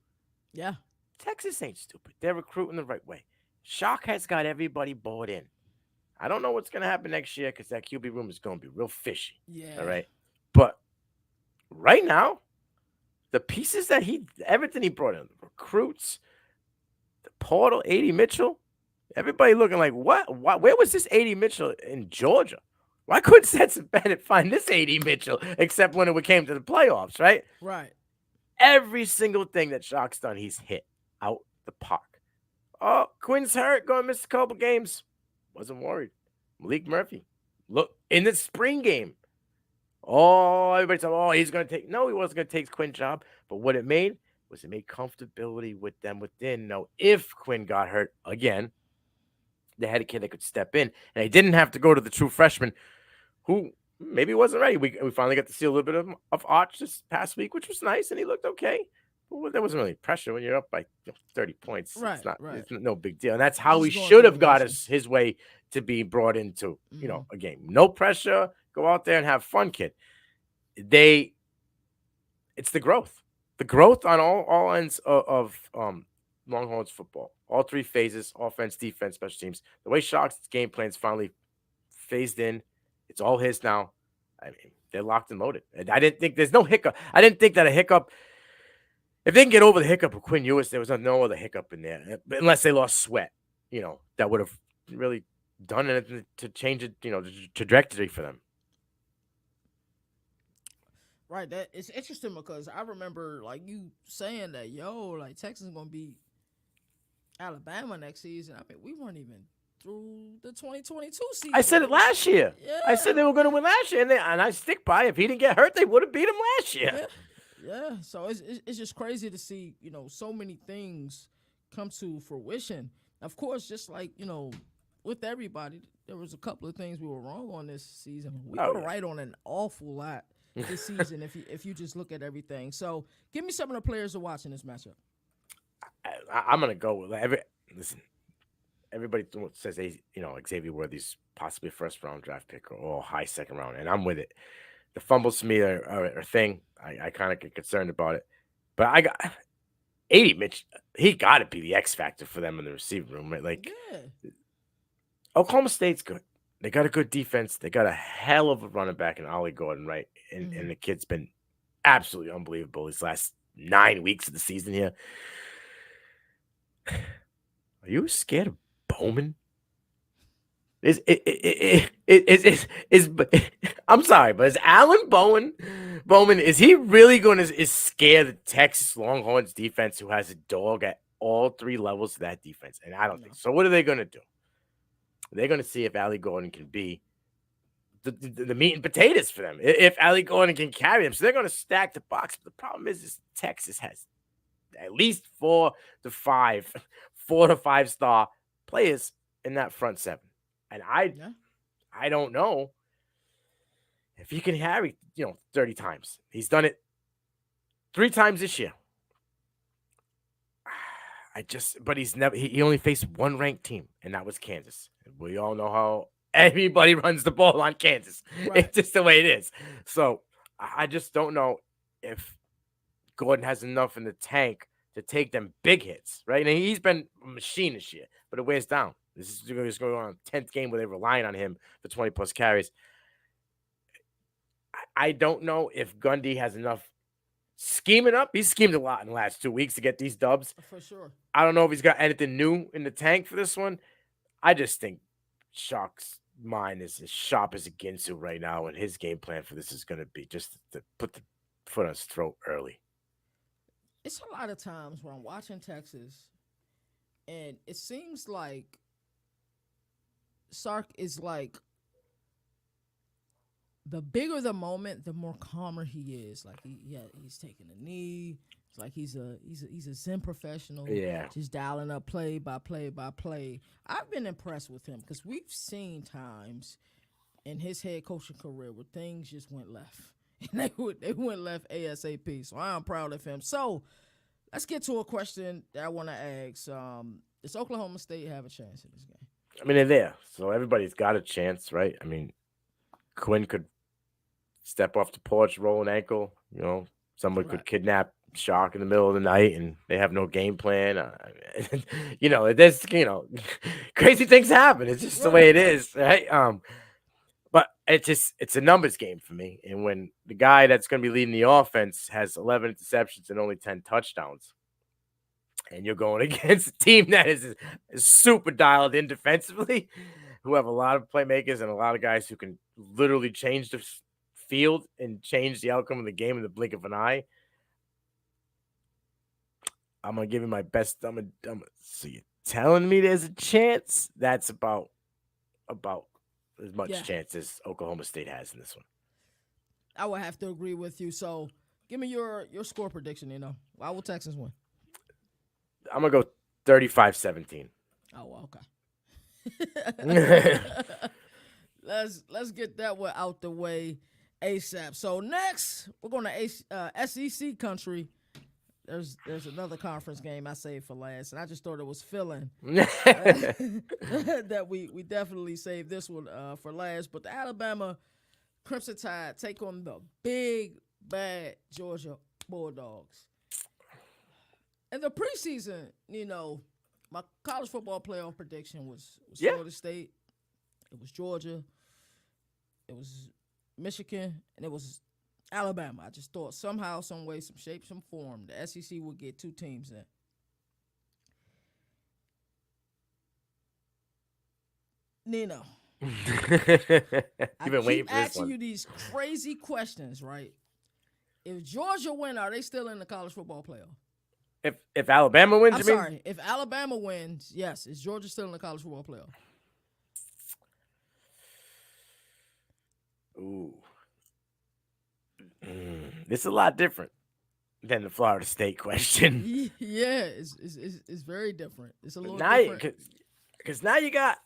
Yeah.
Texas ain't stupid. They're recruiting the right way. Shock has got everybody bought in. I don't know what's going to happen next year because that QB room is going to be real fishy.
Yeah.
All right. But right now, the pieces that everything he brought in, the recruits, the portal, A.D. Mitchell, everybody looking like, what? Where was this A.D. Mitchell in Georgia? Why couldn't Stetson Bennett find this A.D. Mitchell except when it came to the playoffs, right?
Right.
Every single thing that Shock's done, he's hit out the park. Oh, Quinn's hurt, going to miss a couple games. Wasn't worried. Malik Murphy, look, in the spring game. Oh, everybody said, oh, he's going to take. No, he wasn't going to take Quinn's job. But what it made was it made comfortability with them within. Now, if Quinn got hurt again, they had a kid that could step in. And they didn't have to go to the true freshman who maybe he wasn't ready. We finally got to see a little bit of Arch this past week, which was nice, and he looked okay. But there wasn't really pressure when you're up by 30 points.
Right, right.
It's no big deal, and that's
He's
how he
just going
should
through the
have got
motions.
us his way to be brought into
Hmm.
a game. No pressure. Go out there and have fun, kid. They It's the growth on all ends of Longhorns football, all three phases: offense, defense, special teams. The way Sharks' game plan's finally phased in, it's all his now. I mean, they're locked and loaded. And I didn't think there's no hiccup. I didn't think that a hiccup. If they can get over the hiccup of Quinn Ewis, there was no other hiccup in there, unless they lost Sweat. That would have really done anything to change it. The trajectory for them.
Right. That it's interesting because I remember like you saying that, yo, like Texas gonna beat Alabama next season. I mean, we weren't even through the 2022 season.
I said it last year. I said they
Yeah.
were going to win last year, and I stick by. If he didn't get hurt, they would have beat him last year.
Yeah. Yeah. So it's just crazy to see, so many things come to fruition. Of course, just like, with everybody, there was a couple of things we were wrong on this season. We
Oh
were
yeah.
right on an awful lot this season if you just look at everything. So give me some of the players to watch in this matchup.
I'm gonna go with listen. Everybody says Xavier Worthy's possibly a first round draft pick or high second round, and I'm with it. The fumbles to me are a thing. I kind of get concerned about it, but I got 80 Mitch. He got to be the X factor for them in the receiver room, right? Like
Yeah.
Oklahoma State's good. They got a good defense. They got a hell of a running back in Ollie Gordon, right? And the kid's been absolutely unbelievable these last 9 weeks of the season here. Are you scared of Bowman? Is I'm sorry, but is Alan Bowman, is he really going to scare the Texas Longhorns defense, who has a dog at all three levels of that defense? And I don't
No.
think so. What are they going to do? They're going to see if Allie Gordon can be the meat and potatoes for them. If Allie Gordon can carry them, so they're going to stack the box. But the problem is Texas has at least 4 to 5 star players in that front seven. And
Yeah.
I don't know if he can carry 30 times. He's done it 3 times this year. But he's never. He only faced one ranked team, and that was Kansas. We all know how everybody runs the ball on Kansas.
Right.
It's just the way it is. So I just don't know if Gordon has enough in the tank to take them big hits, right? And he's been a machine this year, but it wears down. This is going on 10th game where they're relying on him for 20 plus carries. I don't know if Gundy has enough scheming up. He's schemed a lot in the last 2 weeks to get these dubs.
For sure.
I don't know if he's got anything new in the tank for this one. I just think Shark's mind is as sharp as a Ginsu right now, and his game plan for this is going to be just to put the foot on his throat early.
It's a lot of times when I'm watching Texas, and it seems like Sark is like the bigger the moment, the more calmer he is. Like he's taking a knee. It's like he's a Zen professional.
Yeah.
Just dialing up play by play by play. I've been impressed with him because we've seen times in his head coaching career where things just went left. And they went left ASAP. So I'm proud of him. So let's get to a question that I want to ask. Does Oklahoma State have a chance in this game?
I mean, they're there, so everybody's got a chance, right? I mean, Quinn could step off the porch, roll an ankle. Someone could kidnap Shark in the middle of the night, and they have no game plan. There's crazy things happen. It's just the way it is, right? But it's a numbers game for me. And when the guy that's going to be leading the offense has 11 interceptions and only 10 touchdowns, and you're going against a team that is super dialed in defensively, who have a lot of playmakers and a lot of guys who can literally change the field and change the outcome of the game in the blink of an eye, I'm going to give you my best. So you're telling me there's a chance? That's about as much chance as Oklahoma State has in this one.
I would have to agree with you. So give me your score prediction. Why will Texas win?
I'm going to go 35-17.
Oh, okay. let's get that one out the way ASAP. So next, we're going to SEC country. There's another conference game I saved for last, and I just thought it was filling that we definitely saved this one for last. But the Alabama Crimson Tide take on the big bad Georgia Bulldogs. In the preseason, my college football playoff prediction was Florida State, it was Georgia, it was Michigan, and it was Alabama. I just thought somehow, some way, some shape, some form, the SEC would get 2 teams in. Nino,
You've been waiting for this
asking
one.
you these crazy questions, right? If Georgia win, are they still in the college football playoff?
If Alabama wins,
I'm sorry. If Alabama wins, yes, is Georgia still in the college football playoff?
Ooh. This is a lot different than the Florida State question.
Yeah, it's very different. It's a little
now,
different.
Because now you got,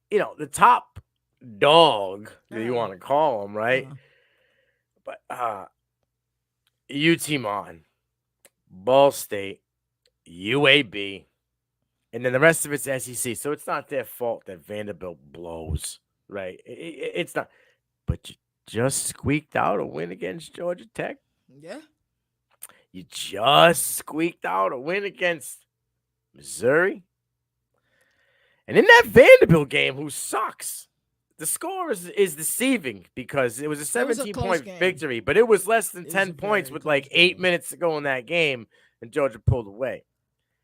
the top dog that you want to call them, right? But UT Mon, Ball State, UAB, and then the rest of it's SEC. So it's not their fault that Vanderbilt blows, right? It's not. But you just squeaked out a win against Georgia Tech.
Yeah.
You just squeaked out a win against Missouri. And in that Vanderbilt game, who sucks, the score is deceiving because it was a 17-point victory, but it was less than 10 points with like 8 minutes to go in that game, and Georgia pulled away.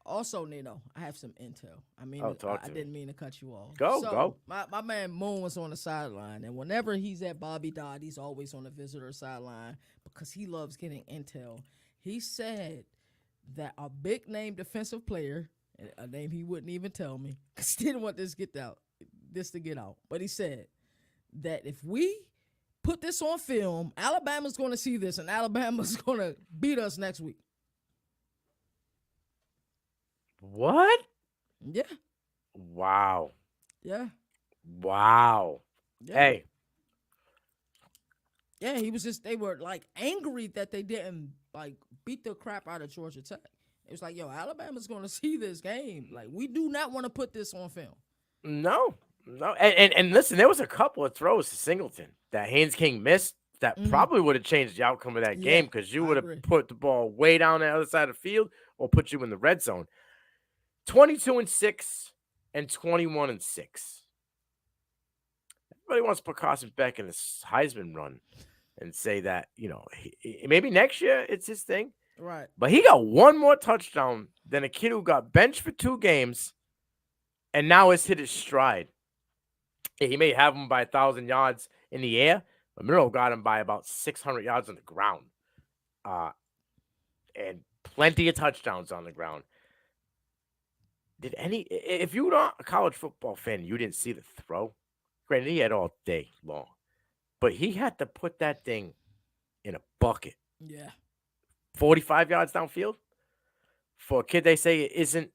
Also, Nino, I have some intel. I mean, I didn't mean to cut you off.
Go.
My man Moon was on the sideline, and whenever he's at Bobby Dodd, he's always on the visitor sideline because he loves getting intel. He said that a big name defensive player, a name he wouldn't even tell me, because he didn't want this to get out. But he said that if we put this on film, Alabama's going to see this, and Alabama's going to beat us next week.
What?
Yeah.
Wow.
Yeah.
Wow.
Yeah.
Hey.
Yeah, they were like angry that they didn't like beat the crap out of Georgia Tech. It was like, yo, Alabama's going to see this game. Like, we do not want to put this on film.
No. And listen, there was a couple of throws to Singleton that Haynes King missed that probably would have changed the outcome of that game because you would have put the ball way down the other side of the field or put you in the red zone. 22-6 and 21-6. Everybody wants to put Carson Beck in this Heisman run and say that, maybe next year it's his thing.
Right.
But he got one more touchdown than a kid who got benched for 2 games and now has hit his stride. He may have him by 1,000 yards in the air, but Miro got him by about 600 yards on the ground. And plenty of touchdowns on the ground. If you're not a college football fan, you didn't see the throw. Granted, he had all day long, but he had to put that thing in a bucket.
Yeah.
45 yards downfield for a kid they say isn't,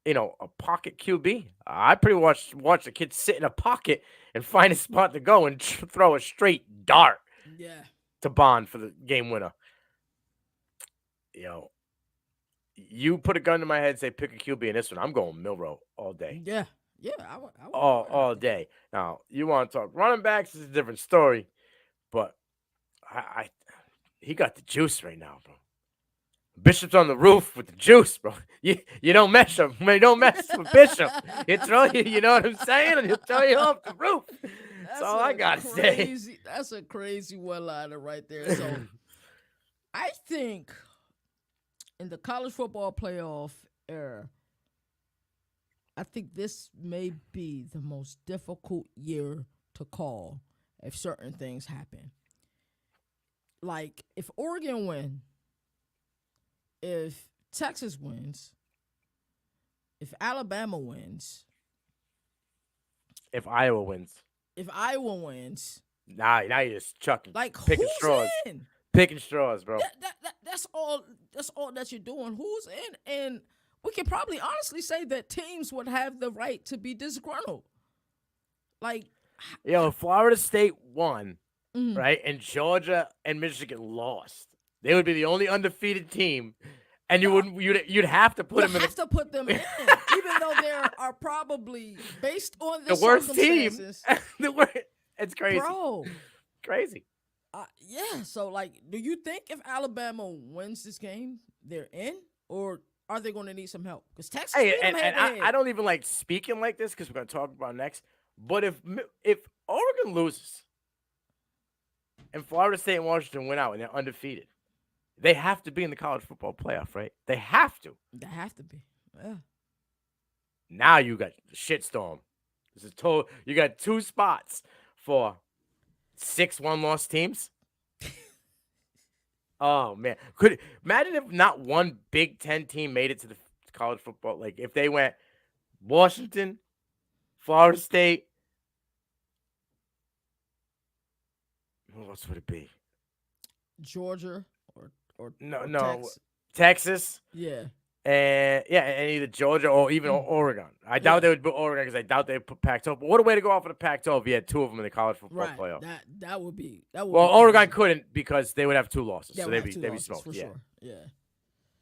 a pocket QB. I pretty much watched a kid sit in a pocket and find a spot to go and throw a straight dart.
Yeah.
To Bond for the game winner. You put a gun to my head and say pick a QB in this one, I'm going Milroe all day.
Yeah. Yeah. I would
all day. Now, you want to talk running backs is a different story, but he got the juice right now, bro. Bishop's on the roof with the juice, bro. You don't mess him. You don't mess with Bishop. You know what I'm saying? And he'll throw you off the roof. That's all I got to say.
That's a crazy one-liner right there. So I think in the college football playoff era, I think this may be the most difficult year to call if certain things happen. Like, if Oregon wins, if Texas wins, if Alabama wins,
if Iowa wins, nah, now you're just chucking,
like,
picking straws, picking straws, bro.
That's all that you're doing. Who's in? And we can probably honestly say that teams would have the right to be disgruntled. Like,
Yo, if Florida State won,
Mm.
right, and Georgia and Michigan lost, they would be the only undefeated team, and you
No,
wouldn't. You'd have to put
you
them in
have to put them in, even though there are probably based on the
the worst team.
circumstances,
the worst. It's crazy,
bro.
crazy.
Yeah. So, like, do you think if Alabama wins this game, they're in, or are they going to need some help? Because Texas
Hey,
beat them head
and
to
I
head.
don't even like speaking like this because we're gonna talk about next. But if Oregon loses and Florida State and Washington win out and they're undefeated, they have to be in the college football playoff, right? They have to.
They have to be. Yeah.
Now you got the shitstorm. This is total. You got 2 spots for 6 one-loss teams. Oh man, could imagine if not one Big Ten team made it to the college football. Like if they went Washington, Florida State. Who else would it be?
Georgia or
No,
or
no,
Texas.
Texas.
Yeah.
And either Georgia or even Oregon. I doubt
Yeah.
they would put Oregon because I doubt they'd put Pac-12. But what a way to go off of the Pac-12 if you had 2 of them in the college football
Right.
playoff.
That would be
Well,
be
Oregon
crazy.
couldn't because they would have 2 losses,
They
so
would have two
they'd be
losses
smoked.
for
Yeah,
sure. Yeah.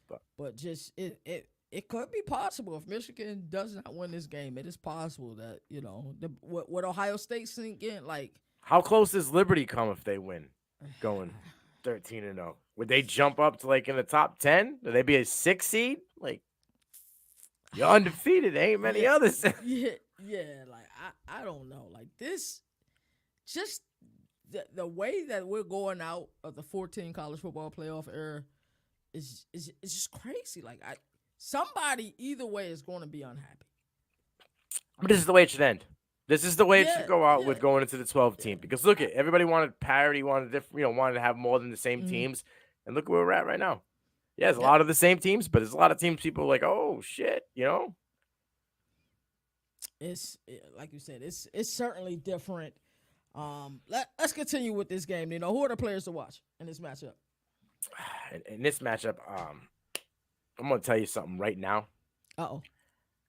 But-
But just it could be possible if Michigan does not win this game. It is possible that what Ohio State thinking like
how close does Liberty come if they win, going 13-0? Would they jump up to like in the top 10? Would they be a 6 seed? Like you're undefeated. There ain't many
Yeah.
others.
yeah. Like I don't know. Like this, just the way that we're going out of the 14 college football playoff era is just crazy. Like somebody either way is going to be unhappy.
But this is the way it should end. This is the way it should go out
Yeah.
with going into the 12 team. Because look at everybody wanted parity, wanted different, wanted to have more than the same
Mhm.
teams. And look where we're at right now. Yeah, there's a
Yep.
lot of the same teams, but there's a lot of teams people are like, oh shit,
Like you said, it's certainly different. Let's continue with this game. Who are the players to watch in this matchup?
In this matchup, I'm gonna tell you something right now.
Uh-oh.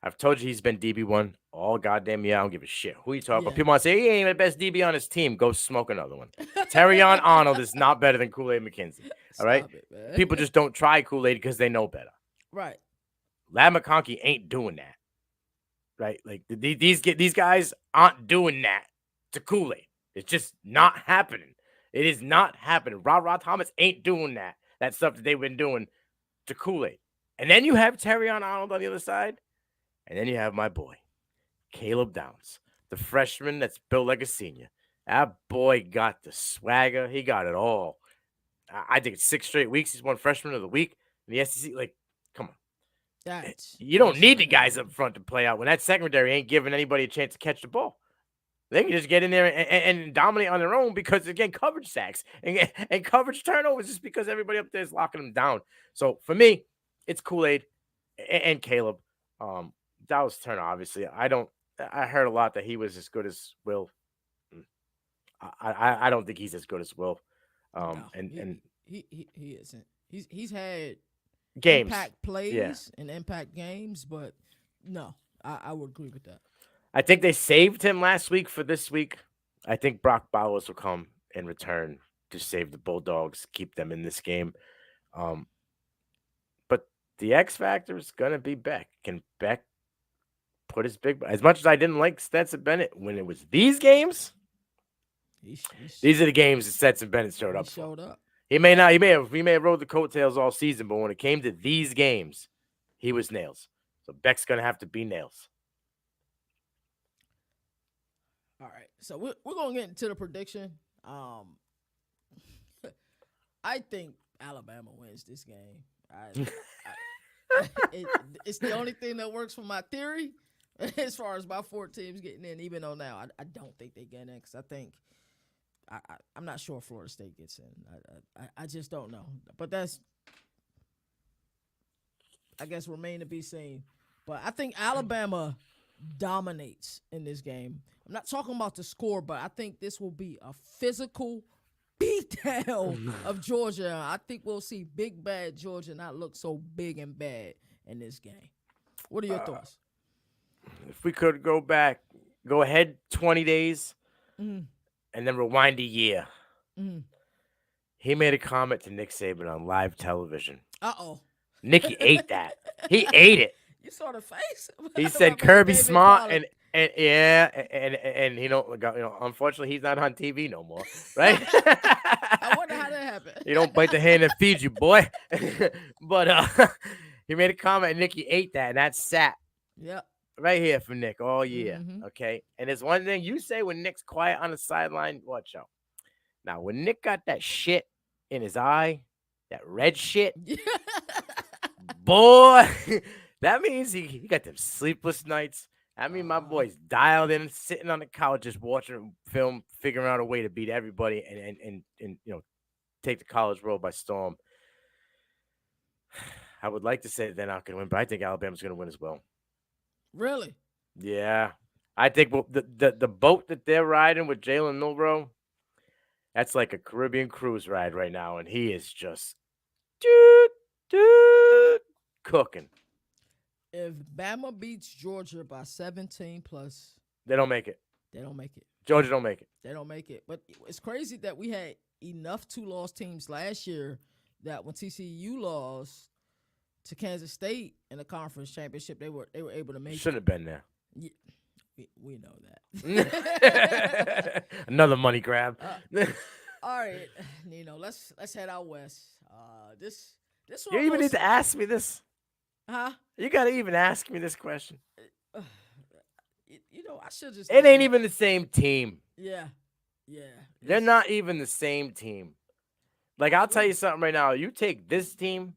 I've told you he's been DB1 all goddamn year. I don't give a shit who you talk about.
Yeah.
People want to say he ain't the best DB on his team. Go smoke another one. Terrion Arnold is not better than Kool-Aid McKenzie. All right.
Stop it, man.
People just don't try Kool-Aid because they know better.
right.
Lad McConkey ain't doing that. Right? Like these guys aren't doing that to Kool-Aid. It's just not happening. It is not happening. Rod Thomas ain't doing that. That stuff that they've been doing to Kool-Aid. And then you have Terrion Arnold on the other side. And then you have my boy, Caleb Downs, the freshman that's built like a senior. That boy got the swagger. He got it all. I think it's 6 straight weeks. He's won freshman of the week in the SEC. Like, come on. You don't need the guys up front to play out when that secondary ain't giving anybody a chance to catch the ball. They can just get in there and dominate on their own because, again, coverage sacks and coverage turnovers just because everybody up there is locking them down. So, for me, it's Kool-Aid and Caleb. Dallas Turner, obviously. I heard a lot that he was as good as Will. I don't think he's as good as Will.
No,
and
he isn't. He's had
games.
impact plays and impact games, but no, I would agree with that.
I think they saved him last week for this week. I think Brock Bowers will come in return to save the Bulldogs, keep them in this game. But the X factor is gonna be Beck. Can Beck put his big? As much as I didn't like Stetson Bennett when it was these games, these are the games that Stetson Bennett showed up. He may have rode the coattails all season, but when it came to these games, he was nails. So Beck's gonna have to be nails.
All right, so we're gonna get into the prediction. I think Alabama wins this game. It's the only thing that works for my theory as far as my 4 teams getting in. Even though now I don't think they get in because I think I'm not sure Florida State gets in. I just don't know. But that's, I guess, remain to be seen. But I think Alabama dominates in this game. I'm not talking about the score, but I think this will be a physical beatdown of Georgia. I think we'll see big bad Georgia not look so big and bad in this game. What are your thoughts?
If we could go ahead 20 days,
Mm,
and then rewind a year.
mm.
He made a comment to Nick Saban on live television.
Uh-oh.
Nicky ate that. He ate it.
You saw the face?
He
My
said
man
Kirby
David
Smart
Pollack.
and yeah, and unfortunately he's not on TV no more, right?
I wonder how that happened.
You don't bite the hand that feeds you, boy. But he made a comment and Nicky ate that, and that sat
Yep.
right here for Nick all year.
Mm-hmm.
Okay. And there's one thing you say when Nick's quiet on the sideline, watch out. Now, when Nick got that shit in his eye, that red shit, boy, that means he got them sleepless nights. I mean, my boy's dialed in, sitting on the couch, just watching film, figuring out a way to beat everybody and take the college world by storm. I would like to say they're not going to win, but I think Alabama's going to win as well.
Really?
Yeah, I think the boat that they're riding with Jalen Milroe, that's like a Caribbean cruise ride right now, and he is just cooking.
If Bama beats Georgia by 17 plus,
They don't make it.
they don't make it.
Georgia don't make it.
They don't make it. But it's crazy that we had enough two-loss teams last year that when TCU lost to Kansas State in the conference championship, they were able to make
Shouldn't have been there.
it. Yeah, we know that.
Another money grab.
All right, let's head out west. This
You
one
even need
goes-
to ask me this.
huh?
You got to even ask me this question.
I should just.
It ain't even the same team.
Yeah.
They're not even the same team. Like, I'll tell you something right now. You take this team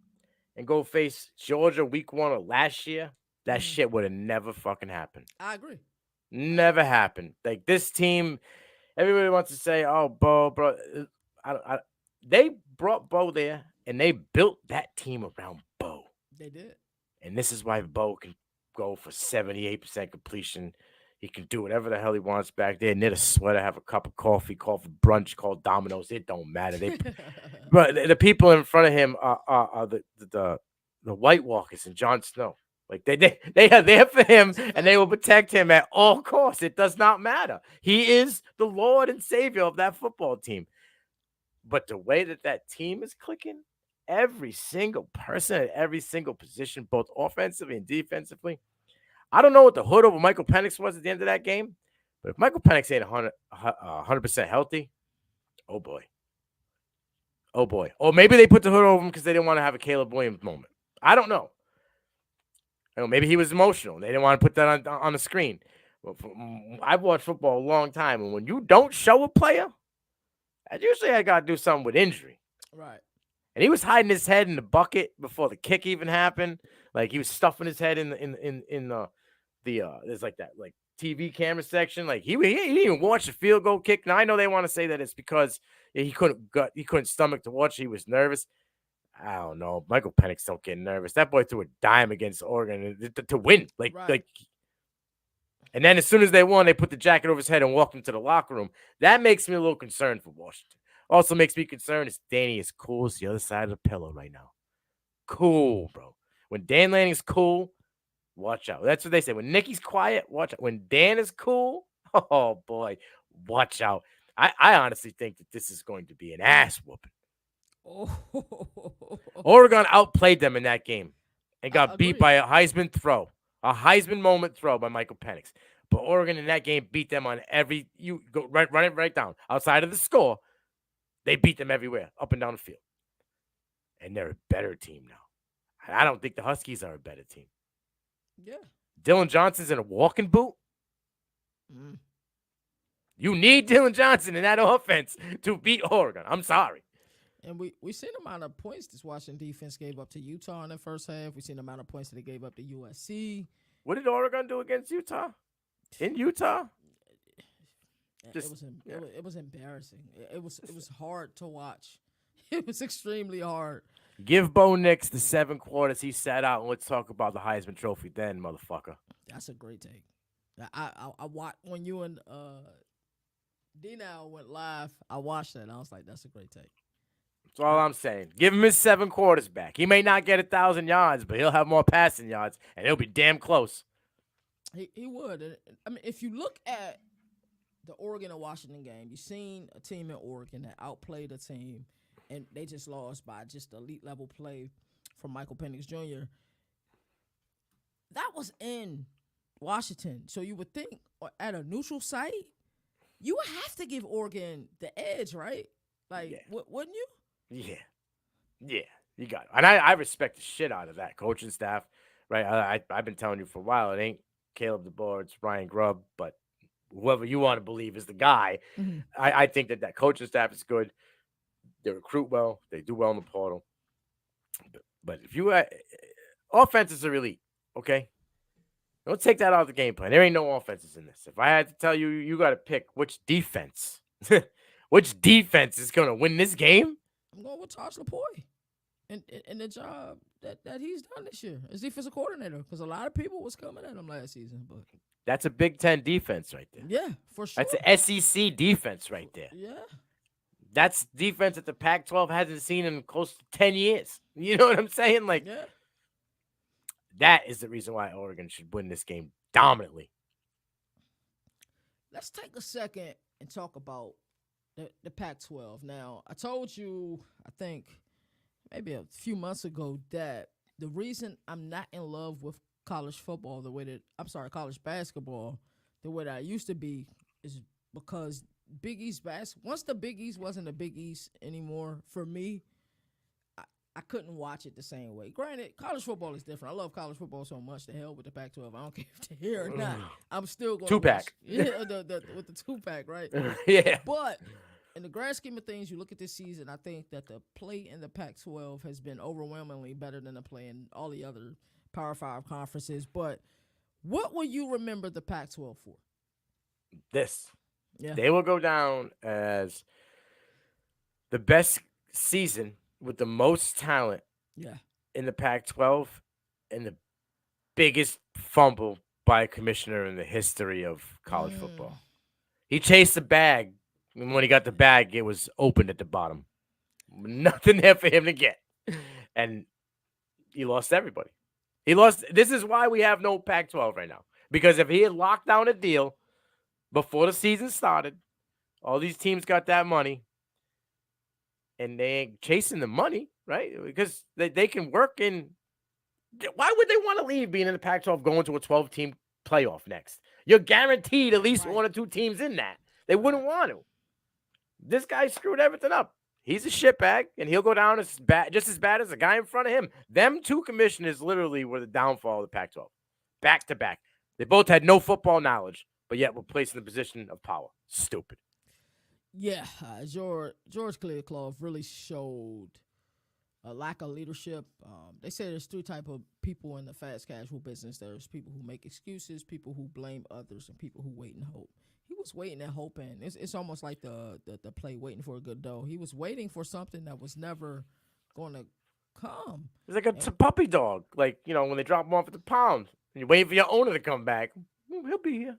and go face Georgia week 1 of last year, that shit would have never fucking happened.
I agree.
Never happened. Like, this team, everybody wants to say, oh, Bo, bro. They brought Bo there, and they built that team around Bo.
They did.
And this is why Bo can go for 78% completion. He can do whatever the hell he wants back there. Knit a sweater, have a cup of coffee, call for brunch, call Domino's. It don't matter. But the people in front of him are the White Walkers and Jon Snow. Like they are there for him, and they will protect him at all costs. It does not matter. He is the Lord and Savior of that football team. But the way that team is clicking, every single person at every single position, both offensively and defensively. I don't know what the hood over Michael Penix was at the end of that game, but if Michael Penix ain't 100% healthy, oh boy. Oh boy. Or maybe they put the hood over him because they didn't want to have a Caleb Williams moment. I don't know. Maybe he was emotional. They didn't want to put that on the screen. I've watched football a long time, and when you don't show a player, that usually I got to do something with injury.
Right.
And he was hiding his head in the bucket before the kick even happened. Like, he was stuffing his head in the there's like that like TV camera section. Like he didn't even watch the field goal kick. Now I know they want to say that it's because he couldn't stomach to watch. He was nervous. I don't know. Michael Penix don't get nervous. That boy threw a dime against Oregon to win.
Right.
And then as soon as they won, they put the jacket over his head and walked him to the locker room. That makes me a little concerned for Washington. Also makes me concerned is Danny is cool as the other side of the pillow right now. Cool, bro. When Dan Lanning's cool, watch out. That's what they say. When Nicky's quiet, watch out. When Dan is cool, oh boy, watch out. I honestly think that this is going to be an ass whooping.
Oh.
Oregon outplayed them in that game and got beat
Agreed.
by a Heisman throw, a Heisman moment throw by Michael Penix. But Oregon in that game beat them on every. You go run it right down outside of the score. They beat them everywhere, up and down the field, and they're a better team now. I don't think the Huskies are a better team.
Yeah.
Dylan Johnson's in a walking boot.
Mm.
You need Dylan Johnson in that offense to beat Oregon. I'm sorry.
And we seen the amount of points this Washington defense gave up to Utah in the first half. We seen the amount of points that they gave up to USC.
What did Oregon do against Utah? In Utah?
It was embarrassing. It was hard to watch. It was extremely hard.
Give Bo Nix the 7 quarters he sat out, and let's talk about the Heisman Trophy then, motherfucker.
That's a great take. I watched when you and D-Now went live. I watched that, and I was like, that's a great take.
That's all I'm saying. Give him his 7 quarters back. He may not get 1,000 yards, but he'll have more passing yards, and he'll be damn close.
He would. And, I mean, if you look at the Oregon and Washington game. You seen a team in Oregon that outplayed a team, and they just lost by just elite level play from Michael Penix Jr. That was in Washington, so you would think at a neutral site, you would have to give Oregon the edge, right? Like,
Yeah.
wouldn't you?
Yeah. Yeah. You got it. And I respect the shit out of that coaching staff, right? I've been telling you for a while, it ain't Caleb DeBoer, it's Ryan Grubb, but whoever you want to believe is the guy.
Mm-hmm.
I think that coaching staff is good. They recruit well. They do well in the portal. But if you offenses are elite, okay? Don't take that out of the game plan. There ain't no offenses in this. If I had to tell you, you got to pick which defense, which defense is going to win this game.
I'm going with Tosh LaPoy and the job that he's done this year as defensive coordinator, because a lot of people was coming at him last season. But
that's a Big Ten defense right there.
yeah, for sure.
That's an SEC defense right there.
Yeah.
That's defense that the Pac-12 hasn't seen in close to 10 years. You know what I'm saying? Like,
Yeah.
that is the reason why Oregon should win this game dominantly.
Let's take a second and talk about the Pac-12. Now, I told you, I think maybe a few months ago, that the reason I'm not in love with college football college basketball the way that I used to be is because Big East once the Big East wasn't the Big East anymore for me, I couldn't watch it the same way. Granted, college football is different. I love college football so much. The hell with the Pac-12. I don't care if they're here or not. I'm still going to
Two-pack.
Yeah, with the two-pack, right?
Yeah.
But in the grand scheme of things, you look at this season, I think that the play in the Pac-12 has been overwhelmingly better than the play in all the other Power 5 conferences. But what will you remember the Pac-12 for?
This.
Yeah.
They will go down as the best season with the most talent in the Pac-12 and the biggest fumble by a commissioner in the history of college football. He chased the bag, and when he got the bag, it was open at the bottom. Nothing there for him to get. And he lost everybody. This is why we have no Pac-12 right now. Because if he had locked down a deal before the season started, all these teams got that money, and they ain't chasing the money, right? Because they can work in. Why would they want to leave being in the Pac-12 going to a 12-team playoff next? You're guaranteed at least one or two teams in that. They wouldn't want to. This guy screwed everything up. He's a shitbag, and he'll go down just as bad as the guy in front of him. Them two commissioners literally were the downfall of the Pac-12. Back to back. They both had no football knowledge, but yet were placed in the position of power. Stupid.
Yeah, George Clearcloth really showed a lack of leadership. They say there's three type of people in the fast casual business. There's people who make excuses, people who blame others, and people who wait and hope. He was waiting and hoping. It's almost like the play waiting for a good dough. He was waiting for something that was never going to come.
It's like a puppy dog. Like, when they drop him off at the pound, and you're waiting for your owner to come back. He'll be here.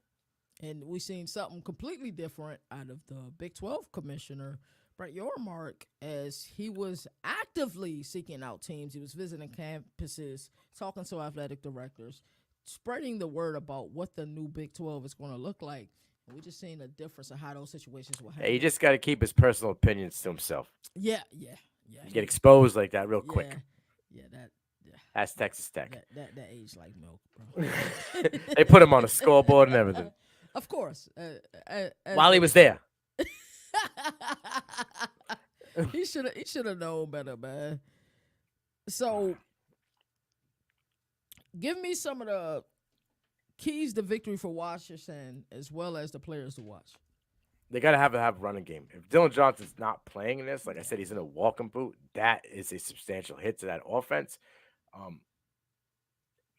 And we seen something completely different out of the Big 12 commissioner, Brett Yormark, as he was actively seeking out teams. He was visiting campuses, talking to athletic directors, spreading the word about what the new Big 12 is going to look like. And we just seen a difference of how those situations will happen.
Hey, you just got to keep his personal opinions to himself.
Yeah.
You get exposed like that real quick.
Yeah,
That's Texas Tech.
That aged like milk, bro.
They put him on a scoreboard and everything.
Of course.
While he was there.
He should have known better, man. So, give me some of the keys to victory for Washington as well as the players to watch.
They got to have a running game. If Dylan Johnson's not playing in this, like I said, he's in a walking boot. That is a substantial hit to that offense.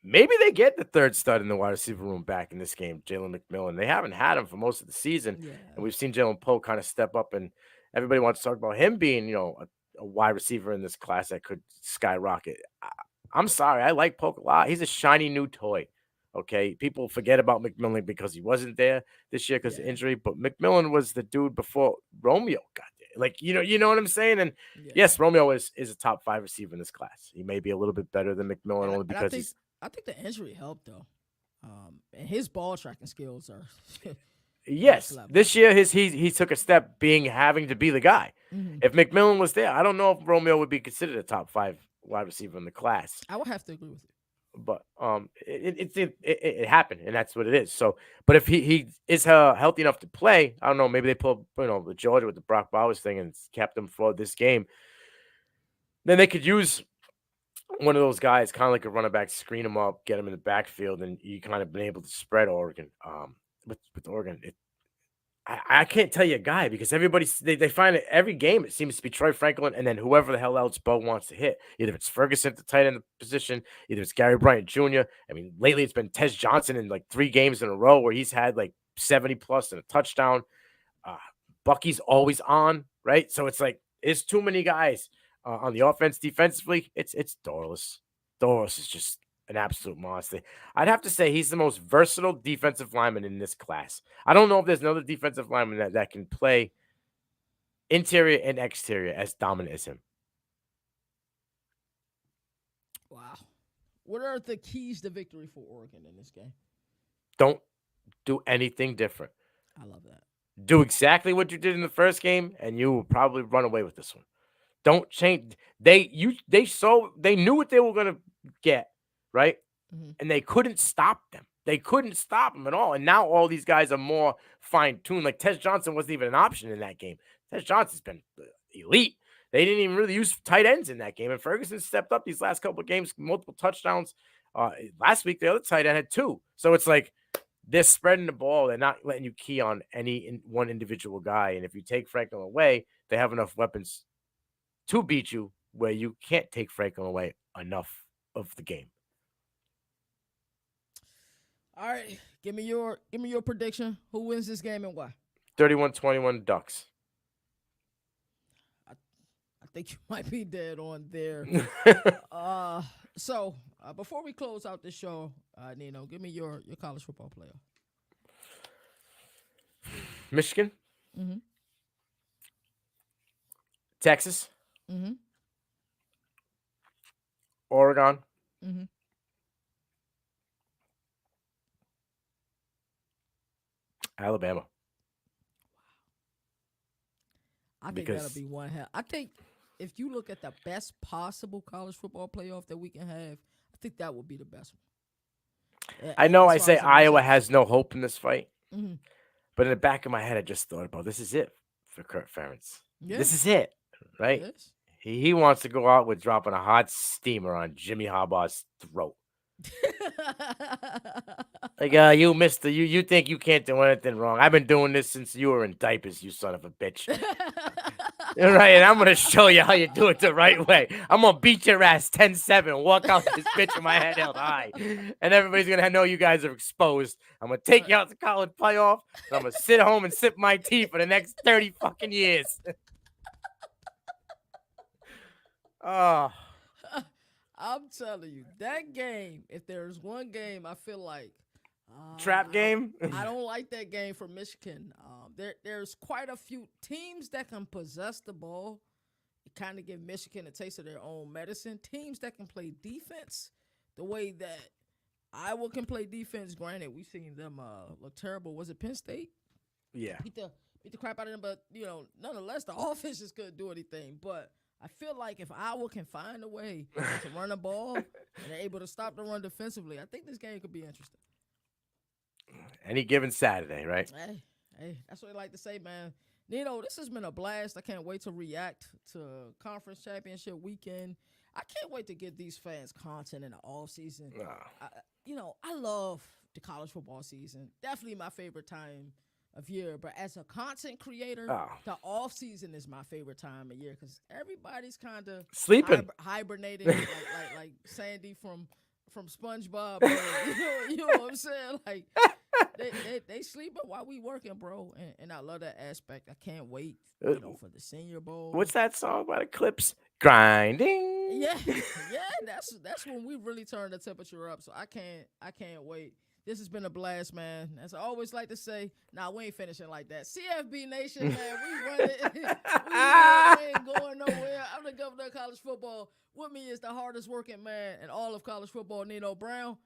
Maybe they get the third stud in the wide receiver room back in this game, Jalen McMillan. They haven't had him for most of the season.
Yeah.
And we've seen Jalen Poe kind of step up, and everybody wants to talk about him being, a wide receiver in this class that could skyrocket. I'm sorry. I like Poe a lot. He's a shiny new toy. Okay. People forget about McMillan because he wasn't there this year because of injury, but McMillan was the dude before Romeo got there. Like, you know what I'm saying? And yes, Romeo is a top 5 receiver in this class. He may be a little bit better than McMillan only because
I think the injury helped though. And his ball tracking skills are next
Yes,
level.
this year he took a step having to be the guy.
Hmm.
If McMillan was there, I don't know if Romeo would be considered a top 5 wide receiver in the class.
I would have to agree with you.
But it happened, and that's what it is. So, but if he is healthy enough to play, I don't know. Maybe they pull the Georgia with the Brock Bowers thing and kept him for this game. Then they could use one of those guys, kind of like a running back, screen him up, get him in the backfield, and you kind of been able to spread Oregon. With Oregon, I can't tell you a guy because they find it every game. It seems to be Troy Franklin and then whoever the hell else Bo wants to hit. Either it's Ferguson at the tight end position, either it's Gary Bryant Jr. I mean, lately it's been Tez Johnson in like 3 games in a row where he's had like 70 plus and a touchdown. Uh, Bucky's always on, right? So it's like it's too many guys on the offense. Defensively, it's Dorless. Dorless is just an absolute monster. I'd have to say he's the most versatile defensive lineman in this class. I don't know if there's another defensive lineman that can play interior and exterior as dominant as him.
Wow. What are the keys to victory for Oregon in this game?
Don't do anything different.
I love that.
Do exactly what you did in the first game, and you will probably run away with this one. Don't change. They knew what they were gonna get, right?
Mm-hmm.
And they couldn't stop them. They couldn't stop them at all. And now all these guys are more fine-tuned. Like Tez Johnson wasn't even an option in that game. Tez Johnson's been elite. They didn't even really use tight ends in that game. And Ferguson stepped up these last couple of games, multiple touchdowns. Last week, the other tight end had 2. So it's like they're spreading the ball. They're not letting you key on one individual guy. And if you take Franklin away, they have enough weapons to beat you where you can't take Franklin away enough of the game.
All right, give me your prediction. Who wins this game and why?
31-21 Ducks.
I think you might be dead on there. So before we close out the show, Nino, give me your college football player.
Michigan.
Mm-hmm.
Texas.
Mm-hmm.
Oregon.
Mm-hmm.
Alabama.
I think that'll be one hell. I think if you look at the best possible college football playoff that we can have, I think that would be the best one.
I know I
As far
say
as the
Iowa
matchup.
has no hope in this fight,
Mm-hmm.
but in the back of my head, I just thought about this is it for Kurt Ferentz.
Yeah.
This is it, right?
Yes.
He wants to go out with dropping a hot steamer on Jimmy Harbaugh's throat. Like, you mister, you think you can't do anything wrong. I've been doing this since you were in diapers, you son of a bitch. All right, and I'm going to show you how you do it the right way. I'm going to beat your ass 10-7, walk out this bitch with my head held high. And everybody's going to know you guys are exposed. I'm going to take you out to college playoff, and I'm going to sit home and sip my tea for the next 30 fucking years. Oh.
I'm telling you, that game, if there's one game I feel like
Trap game?
I don't like that game for Michigan. There's quite a few teams that can possess the ball. It kind of give Michigan a taste of their own medicine. Teams that can play defense the way that Iowa can play defense. Granted, we've seen them look terrible. Was it Penn State?
Yeah.
Beat the crap out of them, but nonetheless, the offense just couldn't do anything. But I feel like if Iowa can find a way to run the ball and they're able to stop the run defensively, I think this game could be interesting.
Any given Saturday, right?
Hey, that's what I like to say, man. Nino, this has been a blast. I can't wait to react to conference championship weekend. I can't wait to get these fans content in the off season. I love the college football season. Definitely my favorite time of year. But as a content creator, the off season is my favorite time of year because everybody's kind of
sleeping,
hibernating, like Sandy from SpongeBob. You know what I'm saying? Like they sleeping while we working, bro. And I love that aspect. I can't wait, for the Senior Bowl.
What's that song by the Clips? Grinding.
Yeah. That's when we really turn the temperature up. So I can't wait. This has been a blast, man. As I always like to say, we ain't finishing like that. CFB Nation, man, we run it. We ain't going nowhere. I'm the governor of college football. With me is the hardest working man in all of college football, Nino Brown.